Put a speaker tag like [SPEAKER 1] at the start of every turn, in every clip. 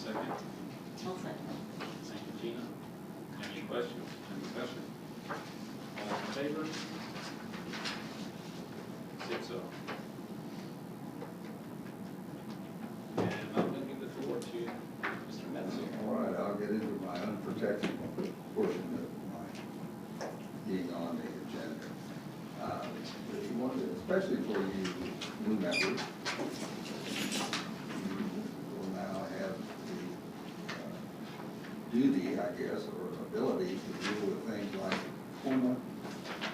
[SPEAKER 1] second?
[SPEAKER 2] I'll second.
[SPEAKER 1] Thank you, Gina. Any questions, any discussion? All in favor? 6-0. And I'm going to give the floor to Mr. Metzger.
[SPEAKER 3] All right, I'll get into my unprotected portion of my being on the agenda. Especially for you new members, you will now have the duty, I guess, or ability to deal with things like COMA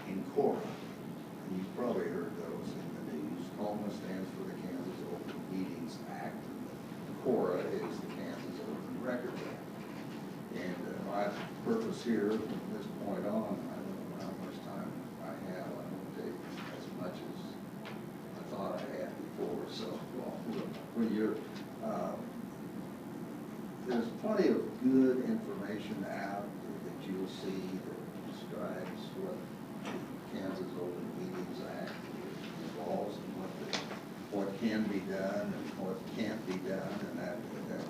[SPEAKER 3] and CORA. And you've probably heard those in the news. COMA stands for the Kansas Open Meetings Act, and CORA is the Kansas Open Records Act. And my purpose here from this point on, I don't know how much time I have. I don't take as much as I thought I had before. So, well, when you're, there's plenty of good information out that you'll see that describes what the Kansas Open Meetings Act involves and what can be done and what can't be done, and that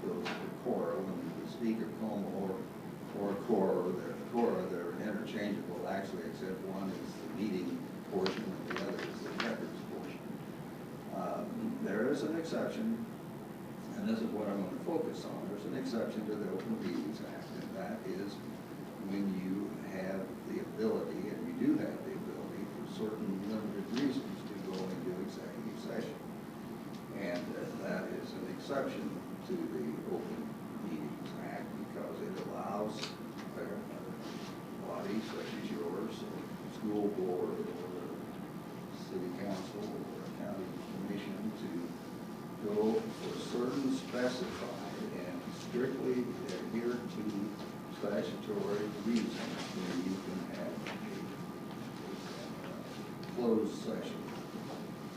[SPEAKER 3] goes to CORA. When we speak of COMA or CORA, they're interchangeable actually, except one is the meeting portion and the other is the records portion. There is an exception, and this is what I'm going to focus on. There's an exception to the Open Meetings Act, and that is when you have the ability, and you do have the ability for certain limited reasons to go into executive session. And that is an exception to the Open Meetings Act because it allows bodies such as yours, or school board, or city council, or county commission to go for certain specified and strictly adhere to statutory reasons where you can have a closed session.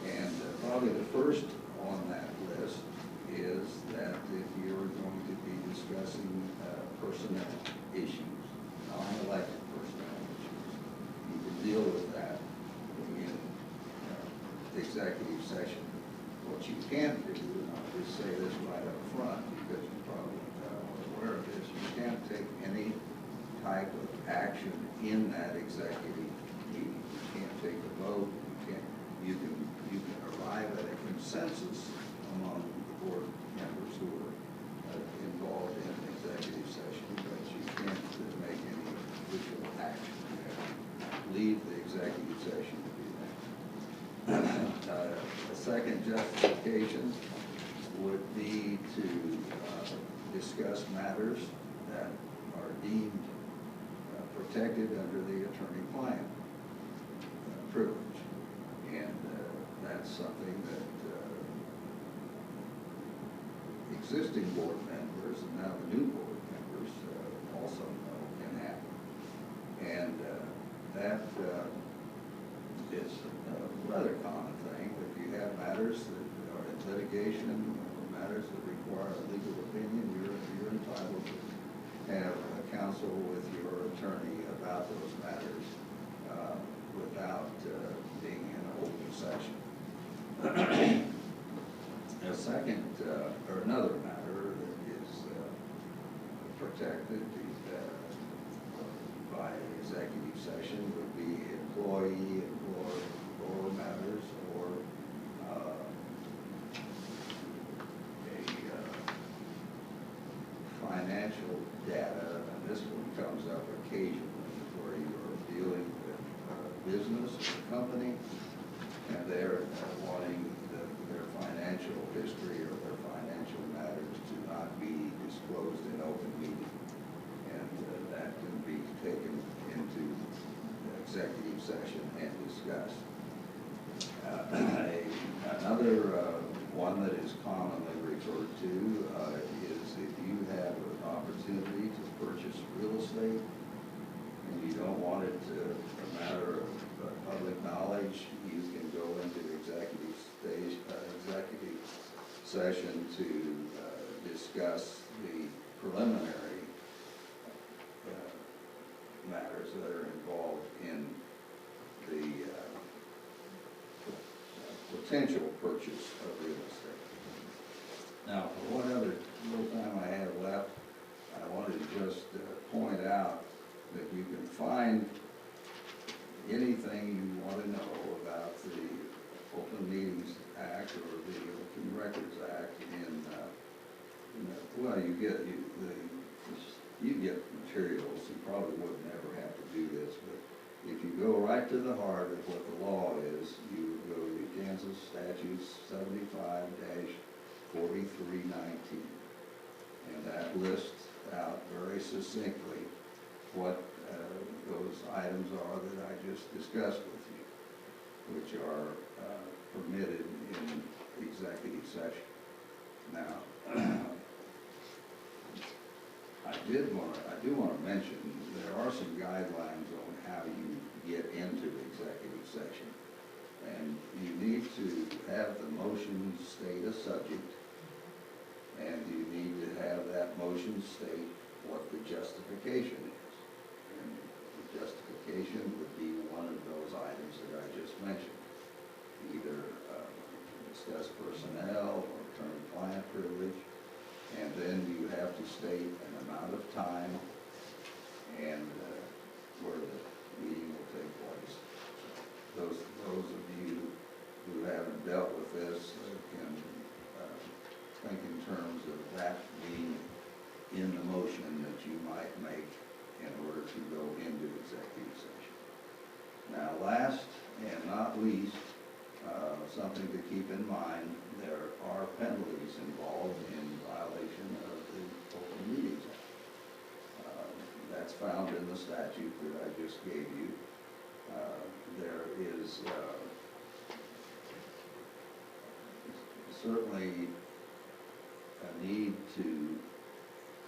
[SPEAKER 3] And probably the first on that list is that if you're going to be discussing personnel issues, non-elected personnel issues, you can deal with that in executive session. What you can't do, and I'll just say this right up front because you're probably aware of this, you can't take any type of action in that executive meeting. You can't take a vote. You can arrive at a consensus among the board members who are involved in executive session, but you can't make any official action. You have to leave the executive session to do that. A second justification would be to discuss matters that are deemed protected under the attorney-client privilege. And that's something that existing board members and now the new board members also know can happen. And that is a rather common thing. If you have matters that are in litigation or matters that require a legal opinion, you're entitled to have counsel with your attorney about those matters without being in an open session. A second, or another matter that is protected by executive session would be employee or matters or a financial data, and this one comes up occasionally where you're dealing with business or company, and they're wanting their financial history or their financial matters to not be disclosed in open meeting, and that can be taken into executive session and discussed. Another one that is commonly referred to is if you have an opportunity to purchase real estate and you don't want it to a matter of public knowledge, you can go into executive session to discuss the preliminary matters that are involved in the potential purchase of real estate. Now, for what other little time I have well, you get materials, you probably wouldn't ever have to do this, but if you go right to the heart of what the law is, you would go to Kansas Statutes 75-4319. And that lists out very succinctly what those items are that I just discussed with you, which are permitted in executive session. Now, I do want to mention there are some guidelines on how you get into executive session, and you need to have the motion state a subject, and you need to have that motion state what the justification is. And the justification would be one of those items that I just mentioned, either discuss personnel or attorney-client privilege, and then you have to state an amount of time and where the meeting will take place. Those of you who haven't dealt with this can think in terms of that being in the motion that you might make in order to go into executive session. Now, last and not least, something to keep in mind, there are penalties involved in violation of the Open Meetings Act. That's found in the statute that I just gave you. There is certainly a need to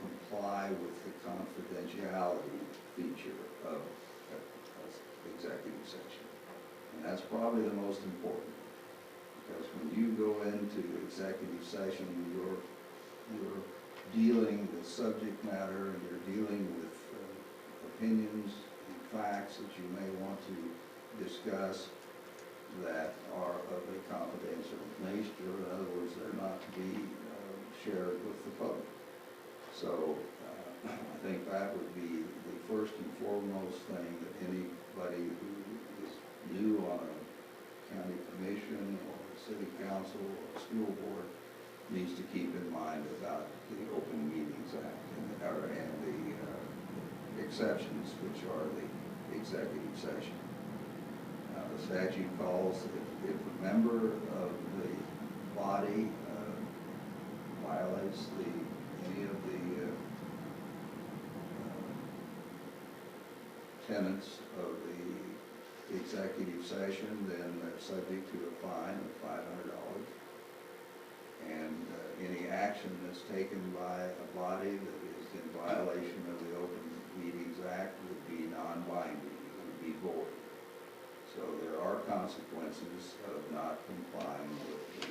[SPEAKER 3] comply with the confidentiality feature of executive session. And that's probably the most important, because when you go into executive session, you're dealing with subject matter and you're dealing with opinions and facts that you may want to discuss that are of a confidential nature. In other words, they're not to be shared with the public. So I think that would be the first and foremost thing that anybody who is new on a county commission or a city council or a school board needs to keep in mind about the Open Meetings Act and the exceptions, which are the executive session. The statute calls if a member of the body violates any of the tenets of the executive session, then they're subject to a fine of $500. And any action that's taken by a body that is in violation of the Open Meetings Act would be non-binding, it would be void. So there are consequences of not complying with the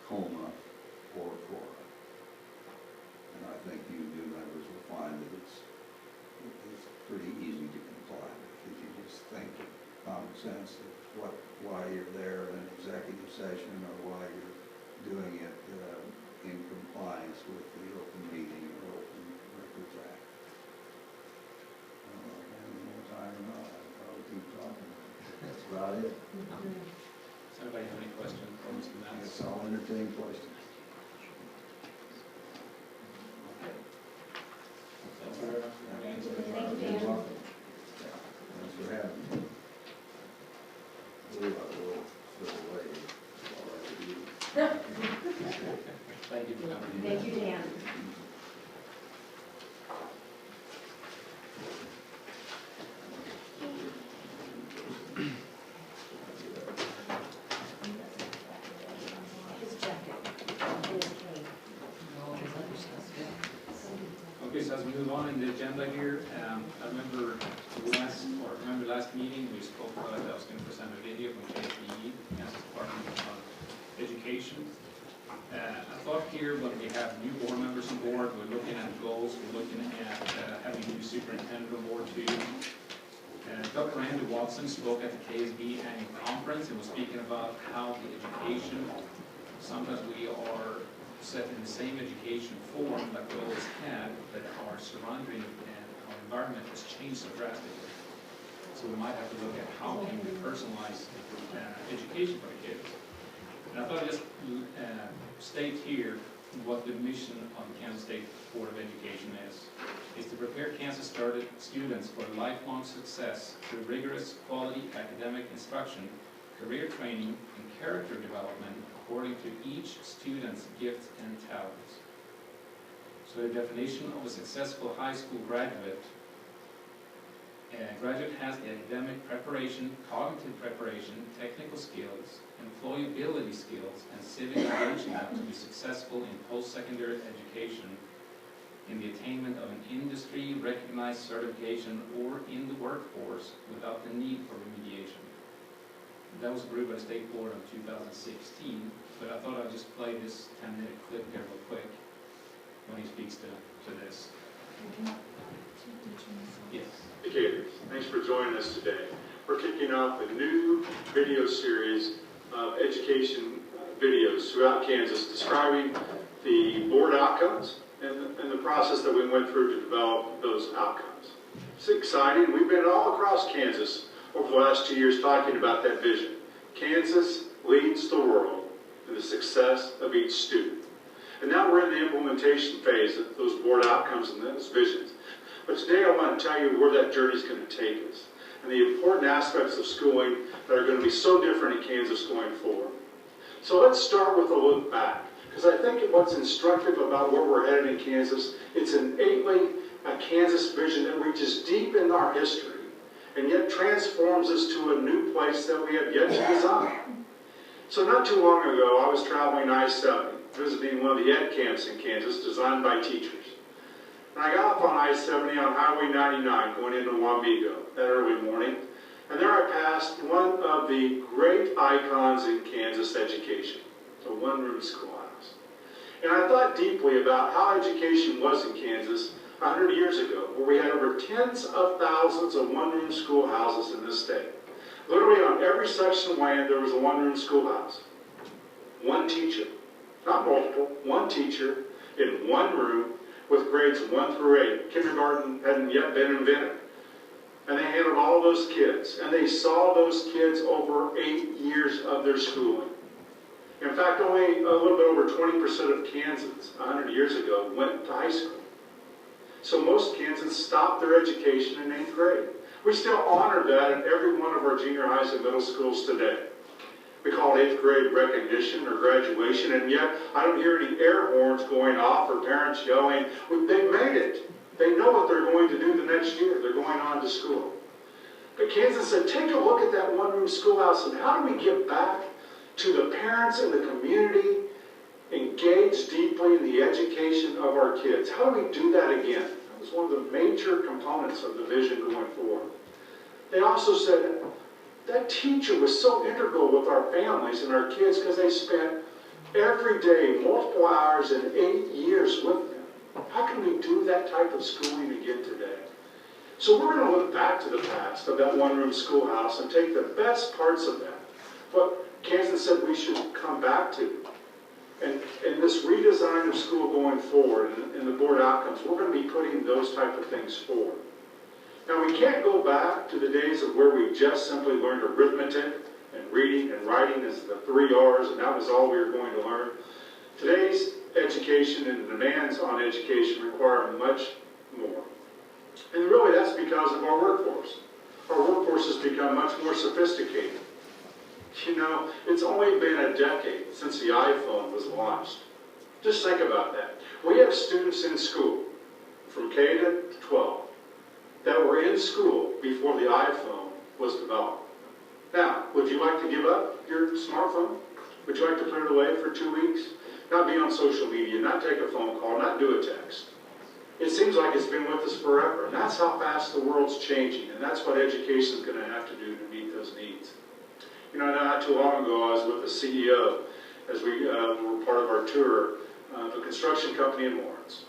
[SPEAKER 3] COMA or CORA. And I think you new members will find that it's pretty easy to comply with if you just think in common sense of why you're there in an executive session or why you're doing it in compliance with the Open Meeting or Open Records Act. I don't know if I have any more time or not. I'll probably keep talking. That's about it.
[SPEAKER 1] Does anybody have any questions for Mr. Matz?
[SPEAKER 3] Yes, I'll entertain questions.
[SPEAKER 1] Thank you very much for coming in.
[SPEAKER 2] Thank you, Dan.
[SPEAKER 3] You're welcome. Thanks for having me. Ooh, I will fill away while I do.
[SPEAKER 1] Thank you for coming in.
[SPEAKER 2] Thank you, Dan. His jacket.
[SPEAKER 1] Okay, so as we move on in the agenda here, I remember last meeting, we spoke about I was going to present a video from KPE, Kansas Department of Education. I thought here when we have new board members on board, we're looking at goals, we're looking at having a new superintendent on board too. Dr. Randy Watson spoke at the KSB annual conference and was speaking about how the education, sometimes we are set in the same education form that we always had, but our surrounding and our environment has changed so drastically. So we might have to look at how can we personalize education for the kids. And I thought I'd just state here what the mission of the Kansas State Board of Education is to prepare Kansas students for lifelong success through rigorous quality academic instruction, career training, and character development according to each student's gifts and talents. So the definition of a successful high school graduate has the academic preparation, cognitive preparation, technical skills, employability skills, and civic engagement to be successful in post-secondary education in the attainment of an industry-recognized certification or in the workforce without the need for remediation. That was approved by the State Board in 2016, but I thought I'd just play this 10-minute clip here real quick when he speaks to this. Yes.
[SPEAKER 2] Educators, thanks for joining us today. We're kicking off a new video series of education videos throughout Kansas describing the board outcomes and the process that we went through to develop those outcomes. It's exciting. We've been all across Kansas over the last 2 years talking about that vision. Kansas leads the world in the success of each student. And now we're in the implementation phase of those board outcomes and those visions. But today I want to tell you where that journey is going to take us and the important aspects of schooling that are going to be so different in Kansas going forward. So let's start with a look back, because I think what's instructive about where we're headed in Kansas, it's innately a Kansas vision that reaches deep in our history and yet transforms us to a new place that we have yet to design. So not too long ago, I was traveling I-70, visiting one of the ed camps in Kansas designed by teachers. And I got off on I-70 on Highway 99 going into Wamego that early morning, and there I passed one of the great icons in Kansas education, the one-room schoolhouse. And I thought deeply about how education was in Kansas 100 years ago, where we had over tens of thousands of one-room schoolhouses in this state. Literally on every section of land there was a one-room schoolhouse. One teacher, not multiple, one teacher in one room with grades 1 through 8. Kindergarten hadn't yet been invented. And they handled all those kids. And they saw those kids over 8 years of their schooling. In fact, only a little bit over 20% of Kansans 100 years ago went to high school. So most Kansans stopped their education in 8th grade. We still honor that in every one of our junior highs and middle schools today. We call it 8th grade recognition or graduation, and yet I don't hear any air horns going off or parents yelling. They made it. They know what they're going to do the next year. They're going on to school. But Kansas said, take a look at that one-room schoolhouse, and how do we give back to the parents and the community engaged deeply in the education of our kids? How do we do that again? That was one of the major components of the vision going forward. They also said, that teacher was so integral with our families and our kids because they spent every day multiple hours and 8 years with them. How can we do that type of schooling again today? So we're going to look back to the past of that one-room schoolhouse and take the best parts of that, what Kansas said we should come back to. And in this redesign of school going forward and the board outcomes, we're going to be putting those type of things forward. Now, we can't go back to the days of where we just simply learned arithmetic and reading and writing as the 3 R's, and that was all we were going to learn. Today's education and the demands on education require much more. And really, that's because of our workforce. Our workforce has become much more sophisticated. You know, it's only been a decade since the iPhone was launched. Just think about that. We have students in school from K to 12 that were in school before the iPhone was developed. Now, would you like to give up your smartphone? Would you like to put it away for 2 weeks? Not be on social media, not take a phone call, not do a text. It seems like it's been with us forever, and that's how fast the world's changing, and that's what education is going to have to do to meet those needs. You know, not too long ago, I was with the CEO as we were part of our tour of a construction company in Lawrence.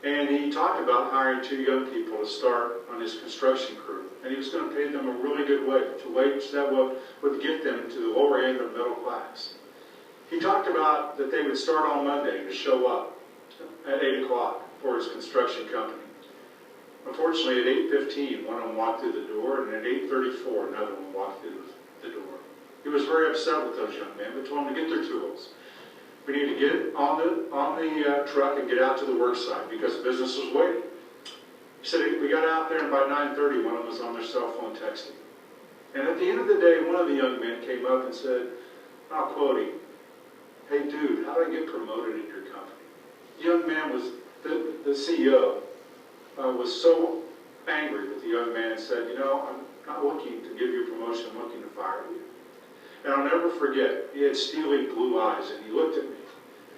[SPEAKER 2] And he talked about hiring 2 young people to start on his construction crew. And he was going to pay them a really good wage, a wage that would get them to the lower end of middle class. He talked about that they would start on Monday to show up at 8 o'clock for his construction company. Unfortunately, at 8:15, one of them walked through the door, and at 8:34, another one walked through the door. He was very upset with those young men, but told them to get their tools. We need to get on in the truck and get out to the work site because business was waiting. He said, we got out there, and by 9:30, one of them was on their cell phone texting. And at the end of the day, one of the young men came up and said, I'll quote him, "Hey, dude, how do I get promoted in your company?" The young man was, the CEO, was so angry with the young man and said, I'm not looking to give you a promotion, I'm looking to fire you. And I'll never forget, he had steely blue eyes, and he looked at me.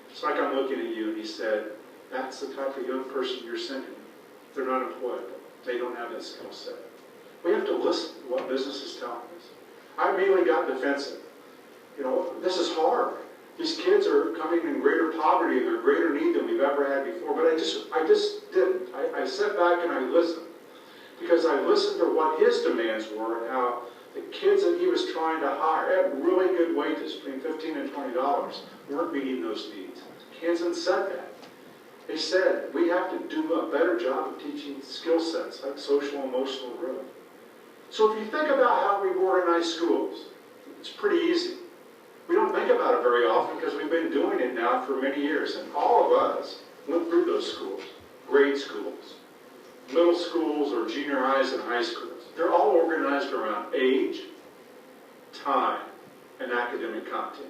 [SPEAKER 2] It's like I'm looking at you, and he said, that's the type of young person you're sending. They're not employable. They don't have that skill set. We have to listen to what business is telling us. I immediately got defensive. This is hard. These kids are coming in greater poverty and they're greater need than we've ever had before. But I just didn't. I sat back and I listened. Because I listened to what his demands were and how the kids that he was trying to hire at really good wages, between $15 and $20, weren't meeting those needs. Kansas said that. They said, we have to do a better job of teaching skill sets like social and emotional growth. So if you think about how we organize schools, it's pretty easy. We don't think about it very often because we've been doing it now for many years. And all of us went through those schools, grade schools, middle schools or junior highs and high schools. They're all organized around age, time, and academic content.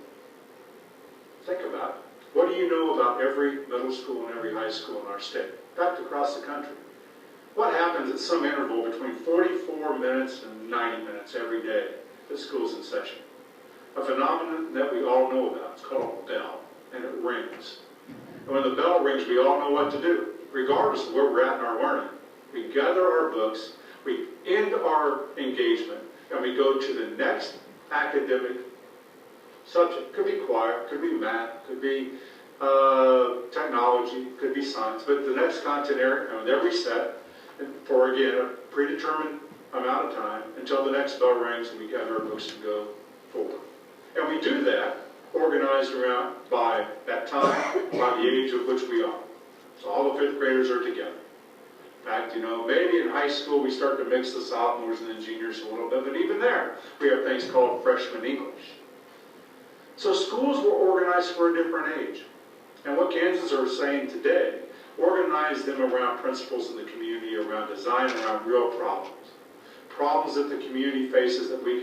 [SPEAKER 2] Think about it. What do you know about every middle school and every high school in our state? In fact, across the country. What happens at some interval between 44 minutes and 90 minutes every day that school's in session? A phenomenon that we all know about. It's called a bell, and it rings. And when the bell rings, we all know what to do, regardless of where we're at in our learning. We gather our books, we end our engagement, and we go to the next academic subject. Could be choir, could be math, could be technology, could be science, but the next content area, and they're reset for, again, a predetermined amount of time until the next bell rings and we gather our books and go forward. And we do that organized around by that time, by the age of which we are. So all the fifth graders are together. In fact, maybe in high school we start to mix the sophomores and the juniors a little bit, but even there we have things called freshman English. So schools were organized for a different age. And what Kansans are saying today, organize them around principles in the community, around design, around real problems. Problems that the community faces that we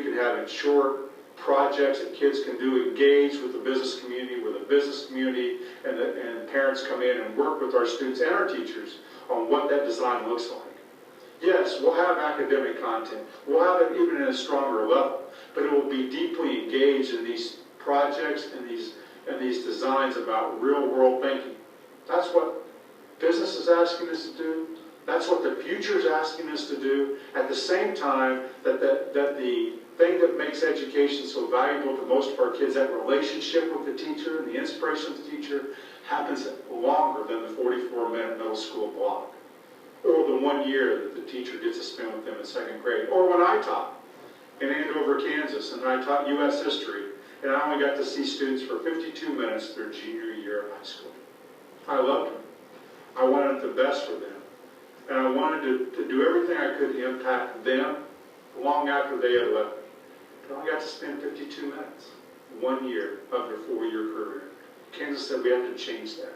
[SPEAKER 2] can have in short projects that kids can do, engage with the business community, where the business community and parents come in and work with our students and our teachers on what that design looks like. Yes, we'll have academic content. We'll have it even in a stronger level, but it will be deeply engaged in these projects and these designs about real-world thinking. That's what business is asking us to do. That's what the future is asking us to do. At the same time, that the thing that makes education so valuable to most of our kids, that relationship with the teacher and the inspiration of the teacher, happens longer than the 44-minute middle school block, or the 1 year that the teacher gets to spend with them in second grade, or when I taught in Andover, Kansas, and I taught U.S. history, and I only got to see students for 52 minutes their junior year of high school. I loved them. I wanted the best for them. And I wanted to do everything I could to impact them long after they had left me. But I only got to spend 52 minutes, 1 year of their 4-year career. Kansas said we have to change that.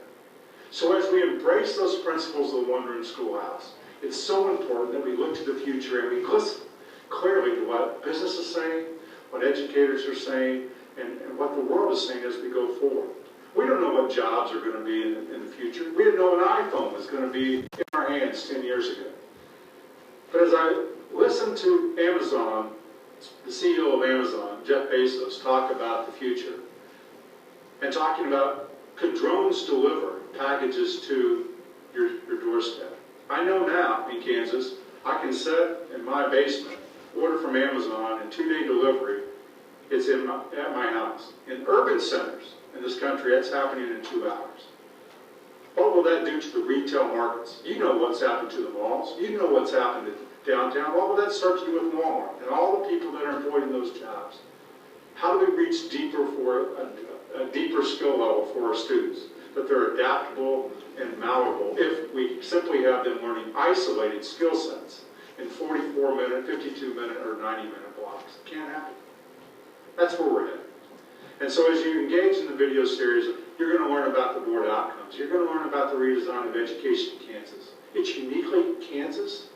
[SPEAKER 2] So as we embrace those principles of the one-room schoolhouse, it's so important that we look to the future and we listen clearly to what business is saying, what educators are saying, and what the world is saying as we go forward. We don't know what jobs are going to be in the future. We didn't know an iPhone was going to be in our hands 10 years ago. But as I listened to Amazon, the CEO of Amazon, Jeff Bezos, talk about the future, and talking about, could drones deliver packages to your doorstep? I know now in Kansas, I can set in my basement, order from Amazon, and 2-day delivery, it's at my house. In urban centers in this country, that's happening in 2 hours. What will that do to the retail markets? You know what's happened to the malls. You know what's happened at downtown. What will that start to do with Walmart and all the people that are employed in those jobs? How do we reach deeper for a deeper skill level for our students, that they're adaptable and malleable if we simply have them learning isolated skill sets in 44-minute, 52-minute, or 90-minute blocks? It can't happen. That's where we're headed. And so as you engage in the video series, You're going to learn about the board outcomes. You're going to learn about the redesign of education in Kansas. It's uniquely Kansas.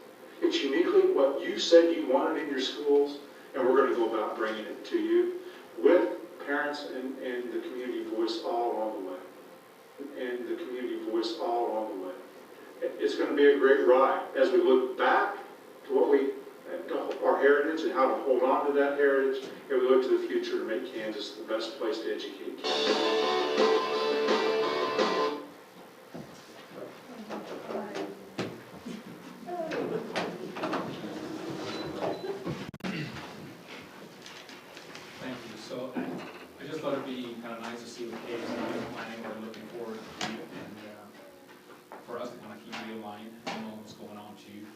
[SPEAKER 2] It's uniquely what you said you wanted in your schools, and we're going to go about bringing it to you with parents and the community voice all along the way. And the community voice all along the way. It's going to be a great ride as we look back to what our heritage and how to hold on to that heritage, and we look to the future to make Kansas the best place to educate kids.
[SPEAKER 1] Thank you. So I just thought it'd be kind of nice to see the case and planning we're looking forward to, and for us to kind of keep realigned and know what's going on too.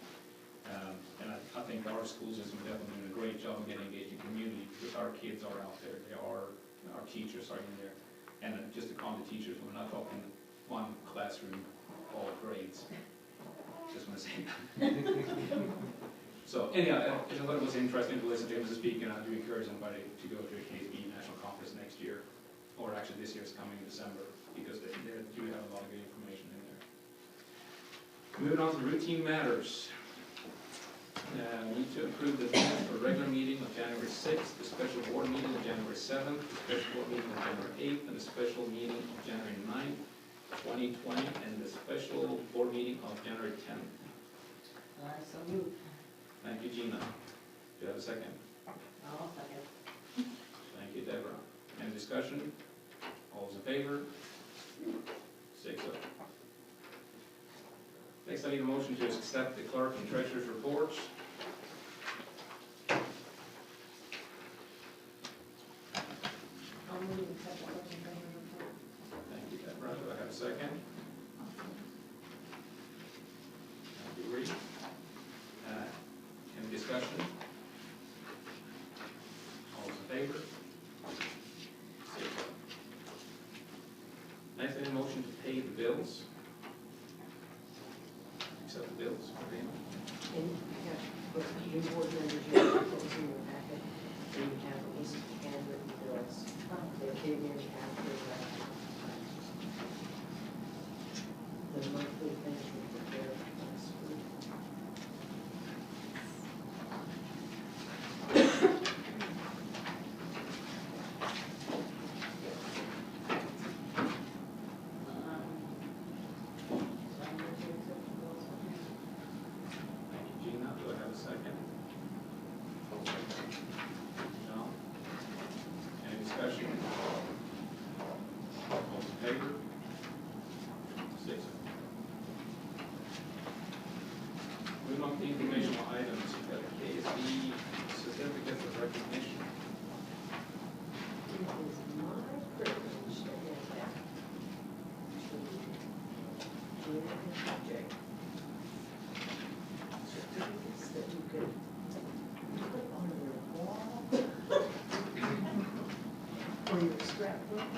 [SPEAKER 1] And I think our school system is definitely doing a great job of getting engaged in community because our kids are out there. Our teachers are in there. And just to calm the teachers, we're not talking one classroom, all grades. Just want to say that. So anyhow, I just thought it was interesting to listen to him speak, and I do encourage anybody to go to a KSB National Conference next year, or actually this year is coming in December, because they do have a lot of good information in there. Moving on to routine matters. We need to approve the minutes for regular meeting of January 6th, the special board meeting of January 7th, the special board meeting of January 8th, and the special meeting of January 9th, 2020, and the special board meeting of January 10th.
[SPEAKER 4] So moved.
[SPEAKER 1] Thank you, Gina. Do you have a second?
[SPEAKER 4] I'll second.
[SPEAKER 1] Thank you, Deborah. Any discussion? All those in favor? 6-0. Next, I need a motion to accept the clerk and treasurer's reports.
[SPEAKER 4] I'll move to accept the clerk and treasurer's report.
[SPEAKER 1] Thank you, Deborah. Do I have a second? Thank you, Reed. Any discussion? All those in favor? 6-0. Next, I need a motion to pay the bills. Accept the bills.
[SPEAKER 4] And you have, with new board members, you have those in your packet, and you have at least handwritten bills. They came in after the monthly things were prepared last week.
[SPEAKER 1] Thank you, Gina. Do I have a second? No? Any discussion? All those in favor? 6-0. Moving on to the informational items, we've got a KSB certificate of recognition.
[SPEAKER 4] It is my privilege to hand that to Gina and Jay. Certificates that you could put on your wall or your scrapbook,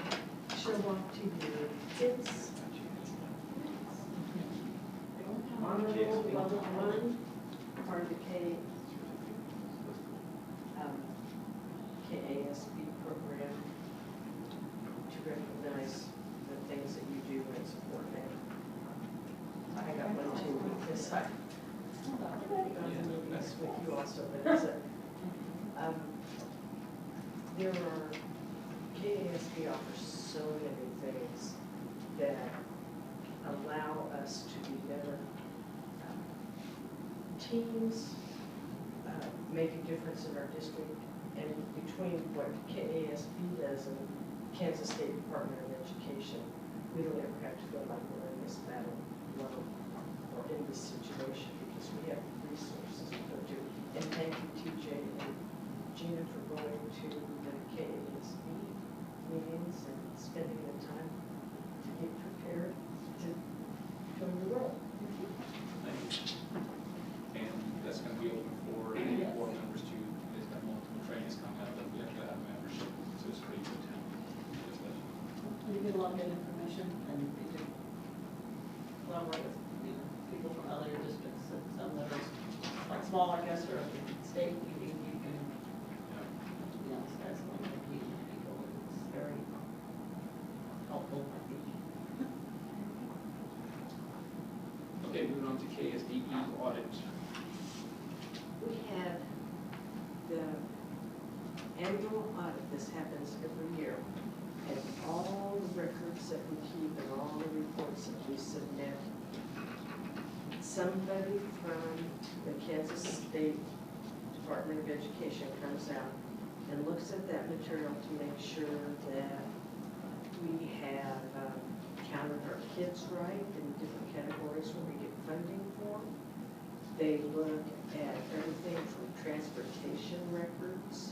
[SPEAKER 4] show off to your kids. Honorable level 1, part of the KASB program to recognize the things that you do and support them. I got one too because I got the movies with you also, but it's there are, KASB offers so many things that allow us to be better teams, make a difference in our district, and between what KASB does and Kansas State Department of Education, we don't ever have to feel like we're in this battle alone or in this situation because we have resources to go to. And thank you, TJ and Gina, for going to the KASB meetings and spending the time to get prepared to go to the world.
[SPEAKER 1] Thank you. And that's going to be open for any board members too. There's got multiple trainings coming up, but we have to have membership, so it's free to attend. Just let you know.
[SPEAKER 5] You get a lot of good information, and we do collaborate with, people from other districts, and some that are like small, I guess, or state meeting, you can, that's one of the people, it's very helpful.
[SPEAKER 1] on to KSDE audit.
[SPEAKER 4] We had the annual audit, this happens every year, and all the records that we keep and all the reports that we submit, somebody from the Kansas State Department of Education comes out and looks at that material to make sure that we have counted our kids right in different categories where we get funding for. They look at everything from transportation records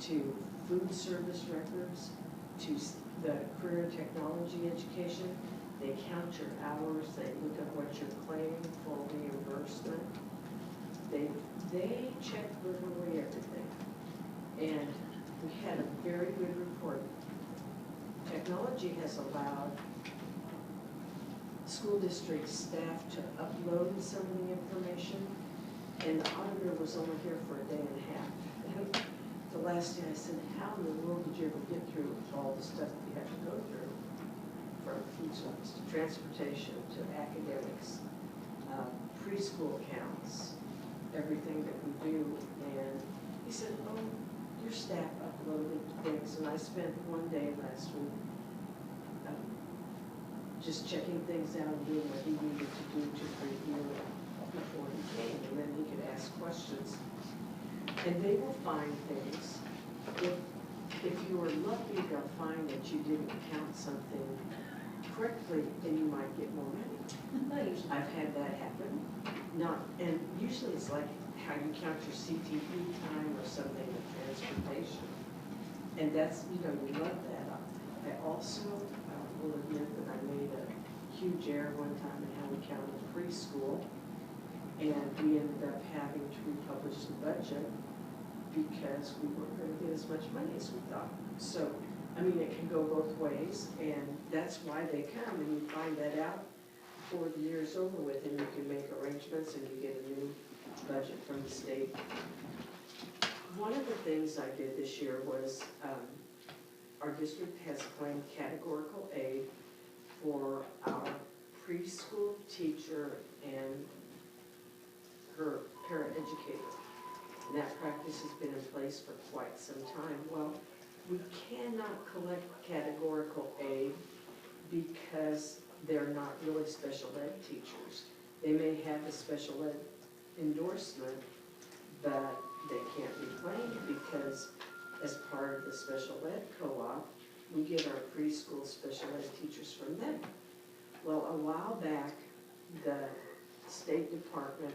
[SPEAKER 4] to food service records to the career and technology education. They count your hours, they look at what you're claiming for reimbursement. They check literally everything. And we had a very good report. Technology has allowed school district staff to upload some of the information, and the auditor was only here for a day and a half. And the last day I said, how in the world did you ever get through all the stuff that you have to go through? From food service to transportation to academics, preschool counts, everything that we do. And he said, oh, your staff uploaded things, and I spent one day last week just checking things out and doing what he needed to do to review it before he came, and then he could ask questions. And they will find things. If you are lucky, they'll find that you didn't count something correctly, then you might get more money. I've had that happen. And usually it's like how you count your CTE time or something with transportation. And that's, you love that. I also will admit that I made a huge error one time in how we counted preschool. And we ended up having to republish the budget because we weren't going to get as much money as we thought. So, I mean, it can go both ways, and that's why they come, and you find that out before the year is over with, and you can make arrangements and you get a new budget from the state. One of the things I did this year was our district has claimed categorical aid for our preschool teacher and her paraeducator. And that practice has been in place for quite some time. Well, we cannot collect categorical aid because they're not really special ed teachers. They may have a special ed endorsement, but they can't be claimed because as part of the special ed co-op, we get our preschool special ed teachers from them. Well, a while back, the State Department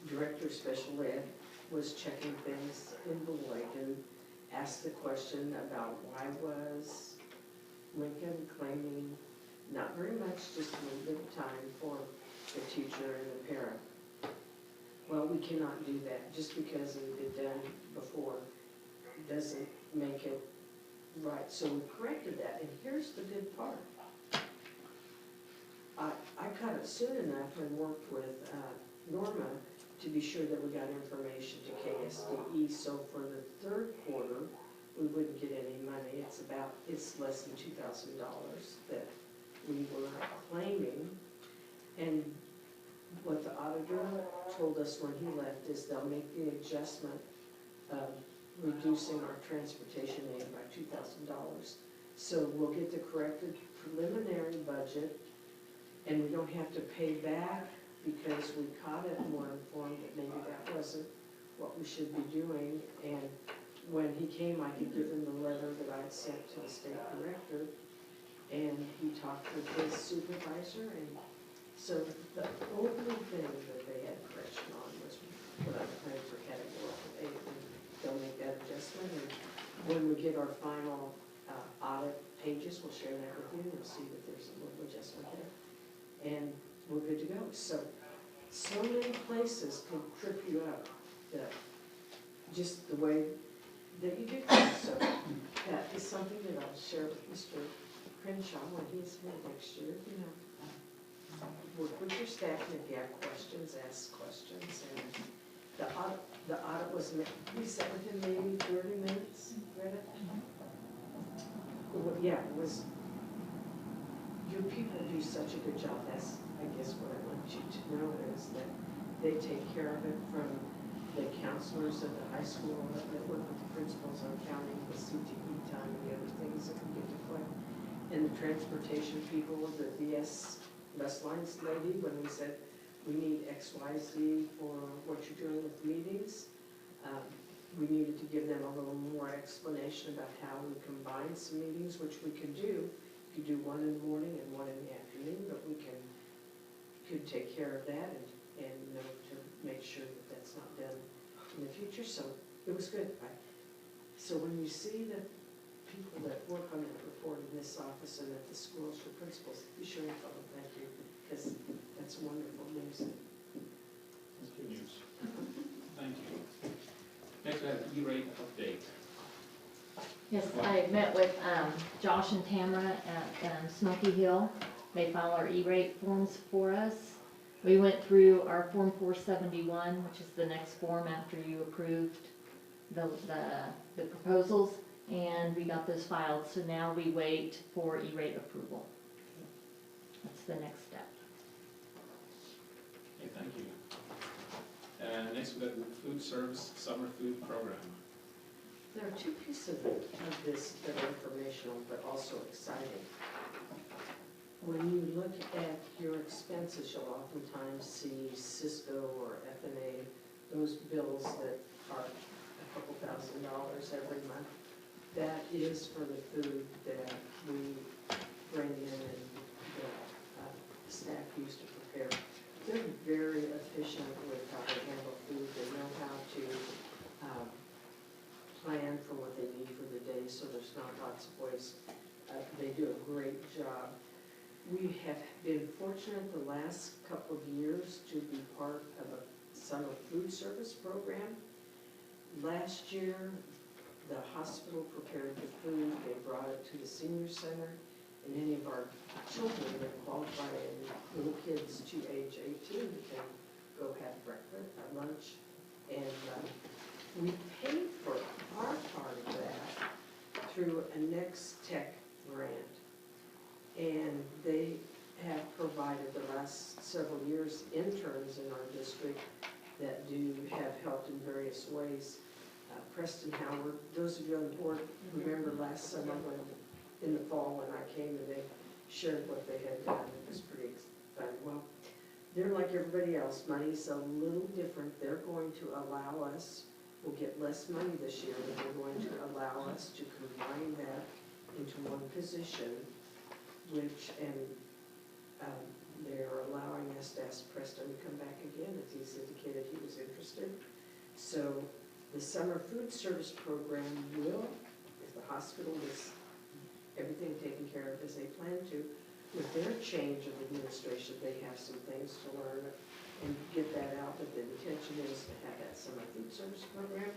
[SPEAKER 4] Director of Special Ed was checking things in Beloit and asked the question about why was Lincoln claiming not very much, just a little bit of time for the teacher and the parent. Well, we cannot do that. Just because it had been done before doesn't make it right. So we corrected that, and here's the good part. I caught it soon enough and worked with Norma to be sure that we got information to KSDE. So for the third quarter, we wouldn't get any money. It's less than $2,000 that we were claiming. And what the auditor told us when he left is they'll make the adjustment of reducing our transportation aid by $2,000. So we'll get the corrected preliminary budget, and we don't have to pay back because we caught it and were informed that maybe that wasn't what we should be doing. And when he came, I could give him the letter that I'd sent to the state director, and he talked with his supervisor. And so the only thing that they had correction on was what I claimed for categorical aid. They'll make that adjustment, and when we get our final audit pages, we'll share that with you. You'll see that there's a little adjustment there, and we're good to go. So many places can trip you up, just the way that you do things. So that is something that I'll share with Mr. Crenshaw when he's here next year. Work with your staff, and if you have questions, ask questions. And the audit was, we sat with him maybe 30 minutes, Greta? Yeah, it was, your people do do such a good job. That's, I guess, what I want you to know is that they take care of it, from the counselors at the high school that work with the principals on counting the CTE time and the other things that we get to collect. And the transportation people, the VS bus lines lady, when we said we need X, Y, Z for what you're doing with meetings, we needed to give them a little more explanation about how we combine some meetings, which we could do. You could do one in the morning and one in the afternoon, but we could take care of that and you know, to make sure that that's not done in the future. So it was good. So when you see the people that work on that report in this office and at the schools for principals, be sure you tell them thank you, because that's wonderful news.
[SPEAKER 1] That's good news. Thank you. Next, we have E-rate update.
[SPEAKER 6] Yes, I met with Josh and Tamara at Smoky Hill. They file our E-rate forms for us. We went through our Form 471, which is the next form after you approved the proposals, and we got those filed. So now we wait for E-rate approval. That's the next step.
[SPEAKER 1] Okay, thank you. Next, we have the food service summer food program.
[SPEAKER 4] There are two pieces of this that are informational, but also exciting. When you look at your expenses, you'll oftentimes see Cisco or F&A, those bills that are a couple $1,000s every month. That is for the food that we bring in and the staff used to prepare. They're very efficient with how they handle food. They know how to plan for what they need for the day, so there's not lots of waste. They do a great job. We have been fortunate the last couple of years to be part of a summer food service program. Last year, the hospital prepared the food. They brought it to the senior center, and any of our children that qualify and little kids to age 18 can go have breakfast, lunch, and we paid for our part of that through a Next Tech grant. And they have provided the last several years interns in our district that have helped in various ways. Preston Howard, those of you on the board remember last summer when, in the fall when I came and they shared what they had done. It was pretty exciting. Well, they're like everybody else. Money's a little different. They're going to allow us, we'll get less money this year, but they're going to allow us to combine that into one position, which, and they're allowing us to ask Preston to come back again, as he's indicated he was interested. So the summer food service program will, if the hospital is everything taken care of as they plan to, with their change of administration, they have some things to learn and get that out, but the intention is to have that summer food service program.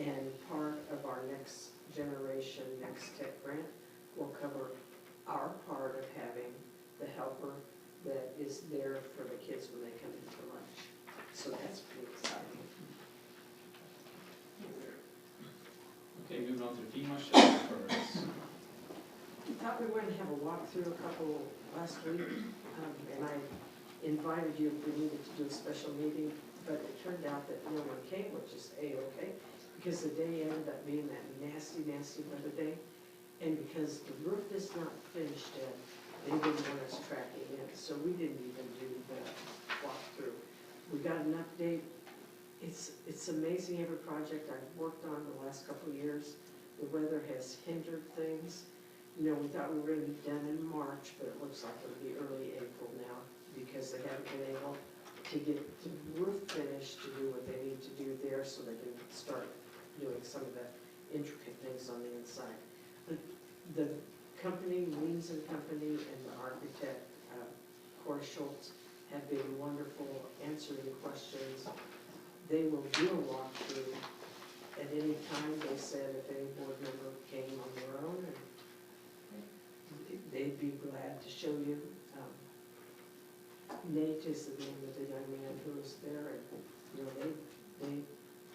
[SPEAKER 4] And part of our next generation, Next Tech grant will cover our part of having the helper that is there for the kids when they come in for lunch. So that's pretty exciting.
[SPEAKER 1] Okay, moving on to FEMA shelters.
[SPEAKER 4] We thought we were going to have a walkthrough a couple last week, and I invited you if we needed to do a special meeting, but it turned out that no one came, which is A-okay, because the day ended up being that nasty, nasty weather day, and because the roof is not finished yet, they didn't want us tracking in, so we didn't even do the walkthrough. We got an update. It's amazing, every project I've worked on the last couple of years, the weather has hindered things. You know, we thought we were going to be done in March, but it looks like it'll be early April now because they haven't been able to get the roof finished to do what they need to do there so they can start doing some of the intricate things on the inside. But the company, Leans and Company, and the architect, Cora Schultz, have been wonderful answering questions. They will do a walkthrough at any time. They said if any board member came on their own, and they'd be glad to show you. Nate is the name of the young man who is there, and you know they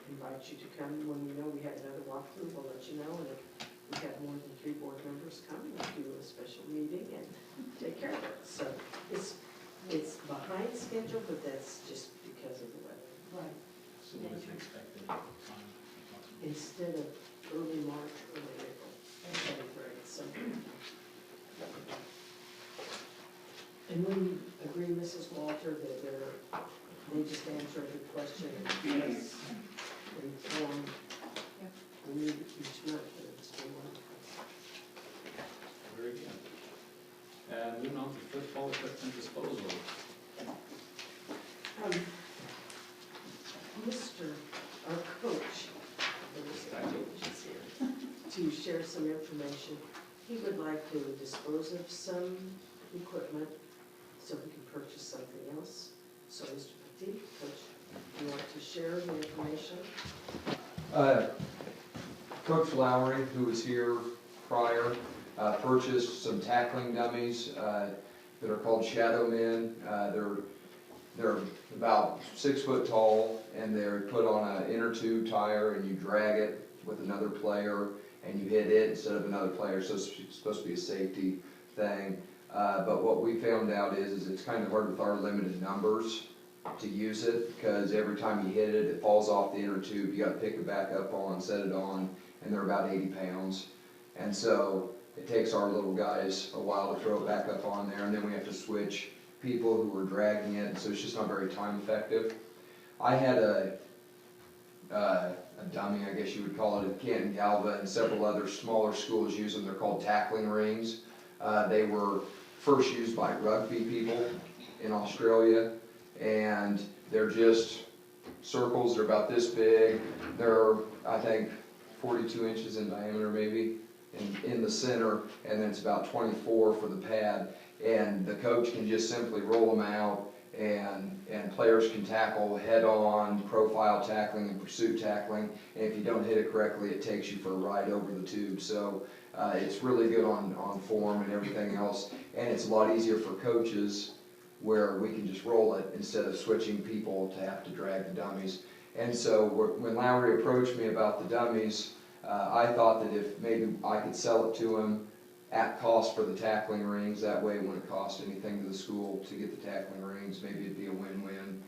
[SPEAKER 4] invite you to come. When we know we have another walkthrough, we'll let you know. And if we have more than 3 board members come, we'll do a special meeting and take care of it. So schedule, but that's just because of the weather.
[SPEAKER 5] Right.
[SPEAKER 1] So what is your expected time?
[SPEAKER 4] Instead of early March, early April, and February, so. And we agree, Mrs. Walter, that they just answer the question and yes, inform. We need each month, but it's been wonderful.
[SPEAKER 1] Very good. Moving on to football equipment disposal.
[SPEAKER 4] Mr., our coach, is here to share some information. He would like to dispose of some equipment so we can purchase something else. So, Mr. Petit, Coach, you want to share the information?
[SPEAKER 7] Coach Lowry, who was here prior, purchased some tackling dummies that are called Shadow Men. They're about 6 foot tall, and they're put on an inner tube tire, and you drag it with another player, and you hit it instead of another player. So it's supposed to be a safety thing. But what we found out is it's kind of hard with our limited numbers to use it, because every time you hit it, it falls off the inner tube. You got to pick it back up on, set it on, and they're about 80 pounds. And so it takes our little guys a while to throw it back up on there, and then we have to switch people who are dragging it, and so it's just not very time effective. I had a dummy, I guess you would call it, at Canton Galva, and several other smaller schools use them. They're called tackling rings. They were first used by rugby people in Australia, and they're just circles. They're about this big. They're, I think, 42 inches in diameter maybe in the center, and then it's about 24 for the pad. And the coach can just simply roll them out, and players can tackle head-on, profile tackling, and pursuit tackling. And if you don't hit it correctly, it takes you for a ride over the tube. So it's really good on form and everything else. And it's a lot easier for coaches, where we can just roll it instead of switching people to have to drag the dummies. And so when Lowry approached me about the dummies, I thought that if maybe I could sell it to him at cost for the tackling rings, that way it wouldn't cost anything to the school to get the tackling rings. Maybe it'd be a win-win,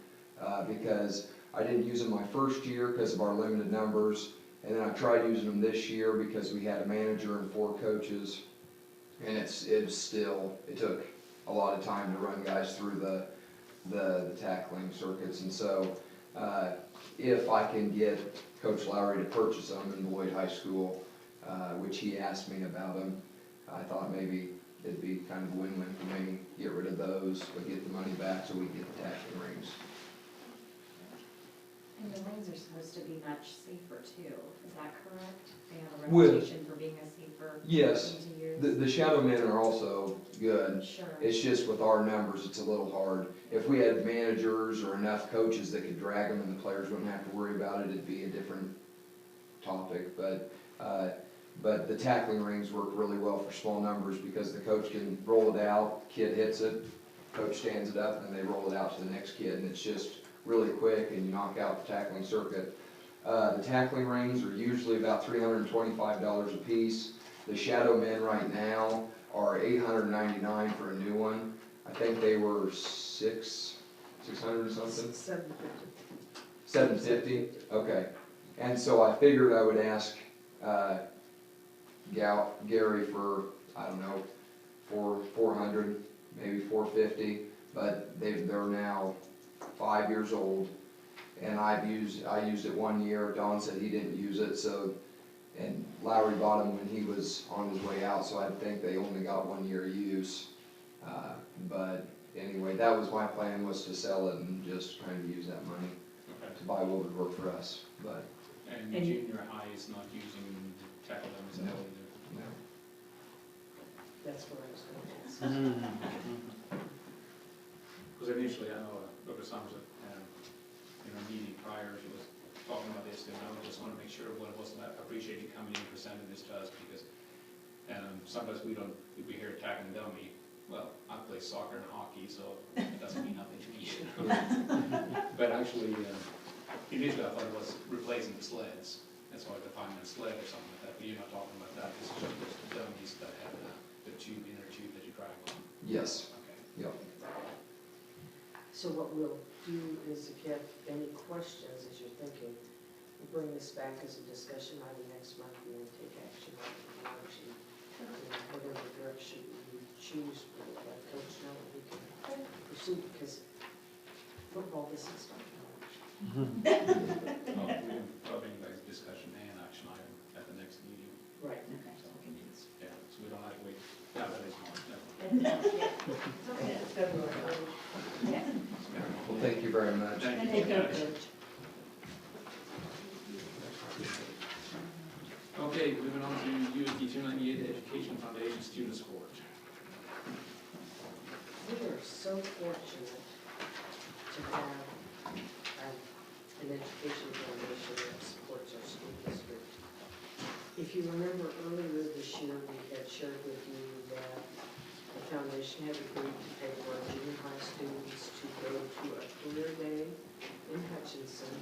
[SPEAKER 7] because I didn't use them my first year because of our limited numbers, and then I tried using them this year because we had a manager and 4 coaches, and it took a lot of time to run guys through the tackling circuits. And so if I can get Coach Lowry to purchase them in Beloit High School, which he asked me about them, I thought maybe it'd be kind of a win-win for me, get rid of those, but get the money back so we can get the tackling rings.
[SPEAKER 8] And the rings are supposed to be much safer too, is that correct? They have a
[SPEAKER 7] With-
[SPEAKER 8] reputation for being a safer
[SPEAKER 7] Yes,
[SPEAKER 8] thing to use?
[SPEAKER 7] the Shadow Men are also good.
[SPEAKER 8] Sure.
[SPEAKER 7] It's just with our numbers, it's a little hard. If we had managers or enough coaches that could drag them and the players wouldn't have to worry about it, it'd be a different topic. But the tackling rings work really well for small numbers, because the coach can roll it out, kid hits it, coach stands it up, and they roll it out to the next kid, and it's just really quick, and you knock out the tackling circuit. The tackling rings are usually about $325 a piece. The Shadow Men right now are $899 for a new one. I think they were $600 or something. $750. Okay. And so I figured I would ask Gary for, I don't know, for $400, maybe $450. But they're now 5 years old, and I used it 1 year. Don said he didn't use it, so, and Lowry bought them when he was on his way out, so I think they only got 1 year use. But anyway, that was my plan, was to sell it and just kind of use that money to buy what would work for us. But
[SPEAKER 1] And junior high is not using tackle dummies at all either?
[SPEAKER 7] no.
[SPEAKER 4] That's what I was going to ask.
[SPEAKER 1] Because initially, I know Dr. Summers, in our meeting prior, she was talking about this, and I just want to make sure what it was about. I appreciate you coming in and presenting this to us, because sometimes we hear tackling dummy. Well, I play soccer and hockey, so it doesn't mean nothing to me. But actually, initially I thought it was replacing the sleds. That's why I defined a sled or something like that, but you're not talking about that. This is just the dummies that have the inner tube that you drive on.
[SPEAKER 7] Yes.
[SPEAKER 1] Okay.
[SPEAKER 7] Yep.
[SPEAKER 4] So So what we'll do is if you have any questions as you're thinking, we'll bring this back as a discussion item next month and then take action on it. Whatever direction we choose, we'll let coach know that we can pursue, because football doesn't start in March.
[SPEAKER 1] Well, we can probably invite discussion and action item at the next meeting.
[SPEAKER 4] Right.
[SPEAKER 1] So we can do this. Yeah, so we don't have to wait. Yeah, that is March, no.
[SPEAKER 4] It's okay, it's February.
[SPEAKER 8] Yeah.
[SPEAKER 7] Well, thank you very much.
[SPEAKER 1] Thank
[SPEAKER 4] Thank
[SPEAKER 1] you.
[SPEAKER 4] you, Coach.
[SPEAKER 1] Okay, moving on to USD 298, Education Foundation Student Support.
[SPEAKER 4] We are so fortunate to have an education foundation that supports our school district. If you remember earlier this year, we had shared with you that the foundation had agreed to pay for our junior high students to go to a career day in Hutchinson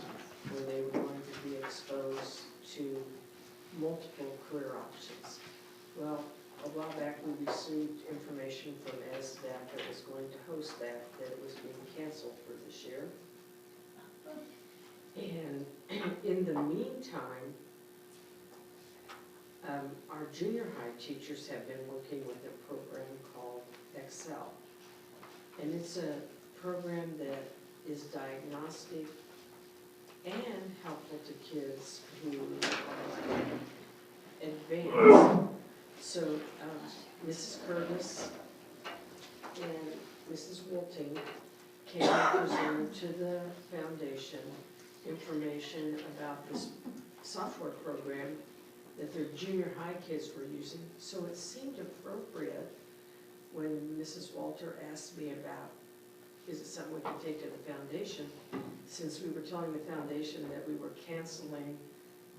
[SPEAKER 4] where they were going to be exposed to multiple career options. Well, a while back, we received information from SDAC that was going to host that it was being canceled for this year. And in the meantime, our junior high teachers have been working with a program called Excel. And it's a program that is diagnostic and helpful to kids who are advanced. So Mrs. Curtis and Mrs. Wolting came and presented to the foundation information about this software program that their junior high kids were using. So it seemed appropriate when Mrs. Walter asked me about, is it something we can take to the foundation? Since we were telling the foundation that we were canceling